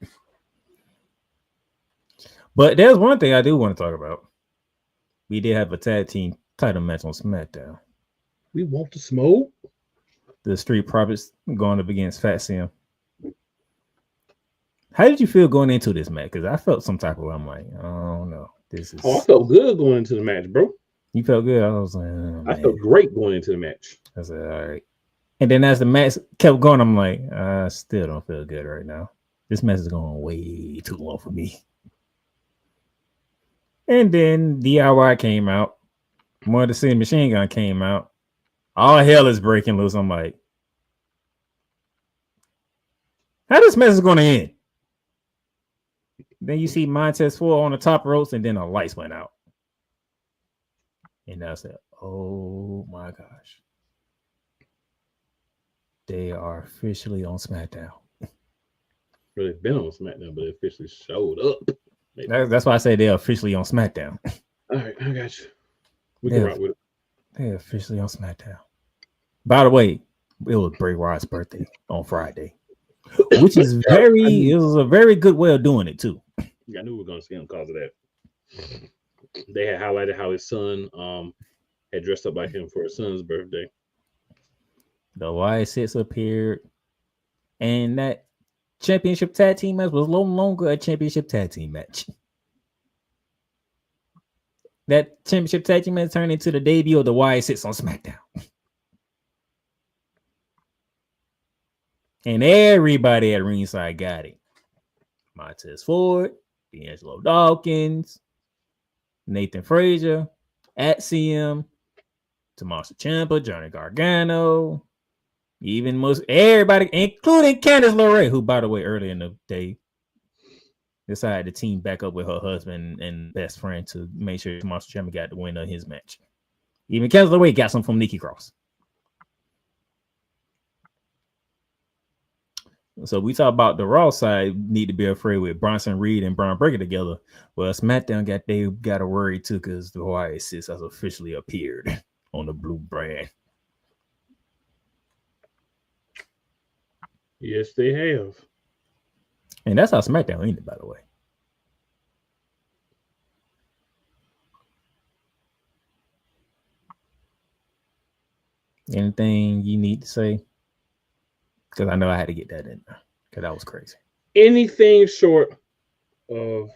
But there's one thing I do want to talk about. We did have a tag team title match on SmackDown. We want the smoke. The Street Profits going up against Fat Sam. How did you feel going into this match? Because I felt some type of way. I'm like, oh no, this is. Oh, I felt good going into the match, bro. You felt good. I was like, oh, I felt great going into the match. I said, all right. And then as the match kept going, I'm like, I still don't feel good right now. This match is going way too long for me. And then DIY came out. More the City Machine Gun came out. All hell is breaking loose. I'm like, how this match is going to end? Then you see Montez Ford on the top ropes, and then the lights went out. And I said, oh my gosh. They are officially on SmackDown. Well, they've been on SmackDown, but they officially showed up. That's why I say they're officially on SmackDown. All right, I got you. We can rock with it. They're officially on SmackDown. By the way, it was Bray Wyatt's birthday on Friday, which is it was a very good way of doing it too. I knew we were going to see him because of that. They had highlighted how his son had dressed up like him for his son's birthday. The Wyatt Six appeared, and that championship tag team match was no longer a championship tag team match. That championship tag team match turned into the debut of the Wyatt Six on SmackDown. And everybody at ringside got it. Montez Ford, D'Angelo Dawkins, Nathan Frazier, Axiom, Tommaso Ciampa, Johnny Gargano, even most everybody, including Candice LeRae, who, by the way, earlier in the day decided to team back up with her husband and best friend to make sure Tommaso Ciampa got the win of his match. Even Candice LeRae got some from Nikki Cross. So we talk about the Raw side need to be afraid with Bronson Reed and Braun Breaker together. Well, SmackDown got to worry too because the Wyatt Six has officially appeared on the blue brand. Yes, they have. And that's how SmackDown ended, by the way. Anything you need to say? Because I know I had to get that in there because that was crazy. Anything short of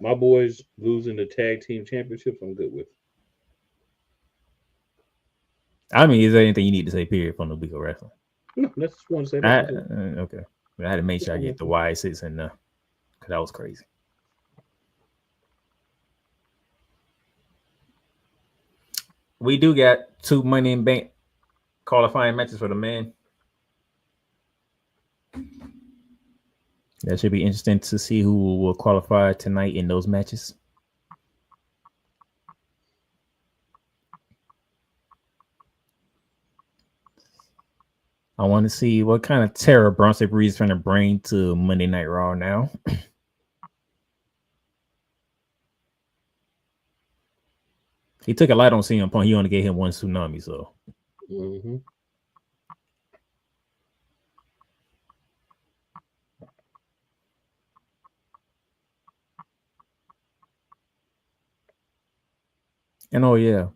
my boys losing the tag team championships, I'm good with. I mean, is there anything you need to say, period, from the week of wrestling? No, that's just one to say that. Okay. I had to make sure I get the Wyatt Six in there because that was crazy. We do got 2 Money in Bank qualifying matches for the men. That should be interesting to see who will qualify tonight in those matches. I want to see what kind of terror Bronson Reed is trying to bring to Monday Night Raw now. He took a light on CM Punk. He only gave him one tsunami, so. Mm-hmm. And oh yeah,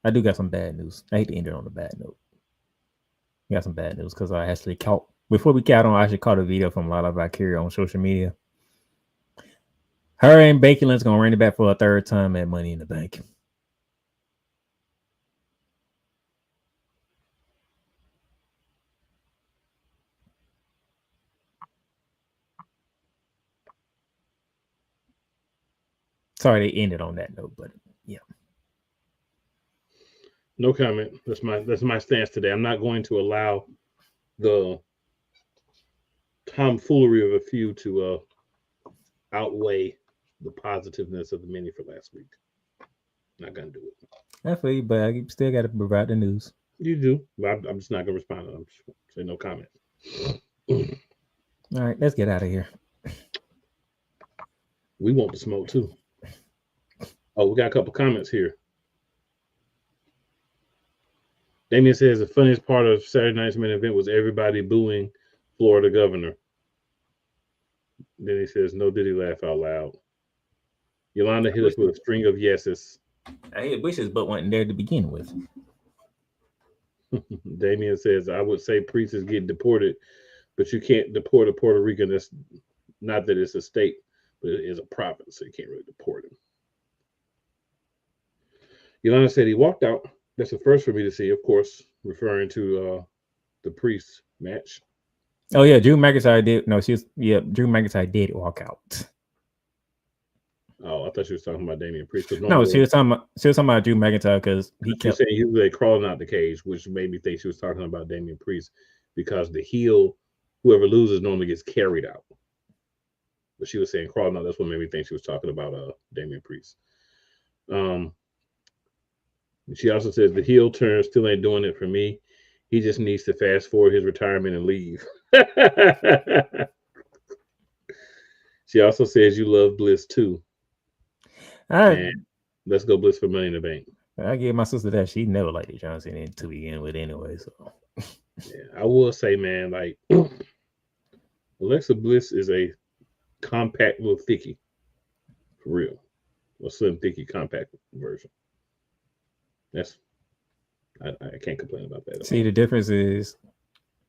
I do got some bad news. I hate to end it on a bad note. I got some bad news because I actually caught before we got on. I actually caught a video from Lala Valkyria on social media. Her and Becky Lynch gonna run it back for a third time at Money in the Bank. Sorry they ended on that note, but yeah. No comment. That's my stance today. I'm not going to allow the tomfoolery of a few to outweigh the positiveness of the many for last week. Not gonna do it. I feel you, but I still got to provide the news. You do, but I'm just not gonna respond. I'm just say no comment. All right, let's get out of here. We want the smoke too. Oh, we got a couple comments here. Damien says the funniest part of Saturday night's main event was everybody booing Florida governor. Then he says, "No, did he laugh out loud?" Yolanda hit us with a string of yeses. I wish his butt wasn't there to begin with. Damien says, "I would say Priest is getting deported, but you can't deport a Puerto Rican. That's not that it's a state, but it is a province, so you can't really deport him." Yolanda said he walked out. That's the first for me to see, of course, referring to the Priest match. Oh yeah, Drew McIntyre did. No, Drew McIntyre did walk out. Oh, I thought she was talking about Damian Priest. No, she was talking about Drew McIntyre because he kept saying he was like crawling out the cage, which made me think she was talking about Damian Priest because the heel, whoever loses, normally gets carried out. But she was saying crawling out. That's what made me think she was talking about Damian Priest. She also says the heel turn still ain't doing it for me. He just needs to fast forward his retirement and leave. She also says you love Bliss too. And let's go Bliss for Money in the Bank. I gave my sister that. She never liked the John Cena to begin with anyway. So yeah, I will say, man, like Alexa Bliss is a compact little thickie. For real. A slim thickie compact version. I can't complain about that. See, the difference is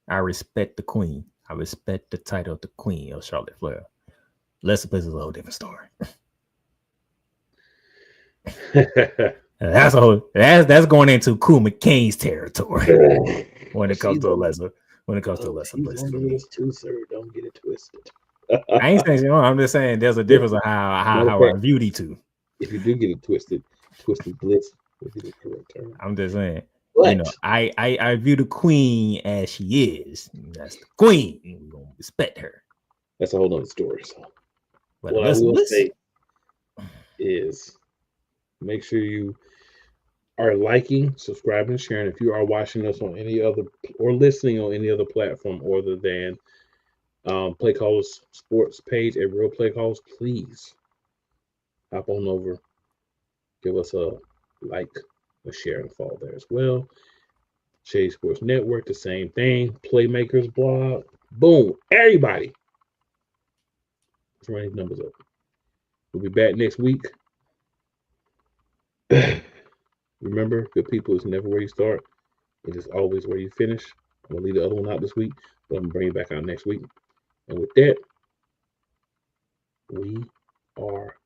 I respect the queen. I respect the title of the queen of Charlotte Flair. Alexa Bliss is a whole different story. That's going into Cool McCain's territory when it comes to Alexa. When it comes to Alexa Bliss, too, sir. Don't get it twisted. I ain't saying I'm just saying there's a difference of how I view the two. If you do get it twisted Bliss will be the correct term. I'm just saying. But, you know, I view the queen as she is. That's the queen. We're gonna respect her. That's a whole nother story. So but what I will say is make sure you are liking, subscribing, sharing. If you are watching us on any other or listening on any other platform other than Play Calls Sports page at Real Play Calls, please hop on over, give us a like, a share, and follow there as well. Shade Sports Network, the same thing. Playmakers blog, boom, everybody. Let's run these numbers up. We'll be back next week. Remember, good people is never where you start. It is always where you finish. I'm going to leave the other one out this week, but I'm going to bring it back out next week. And with that, we are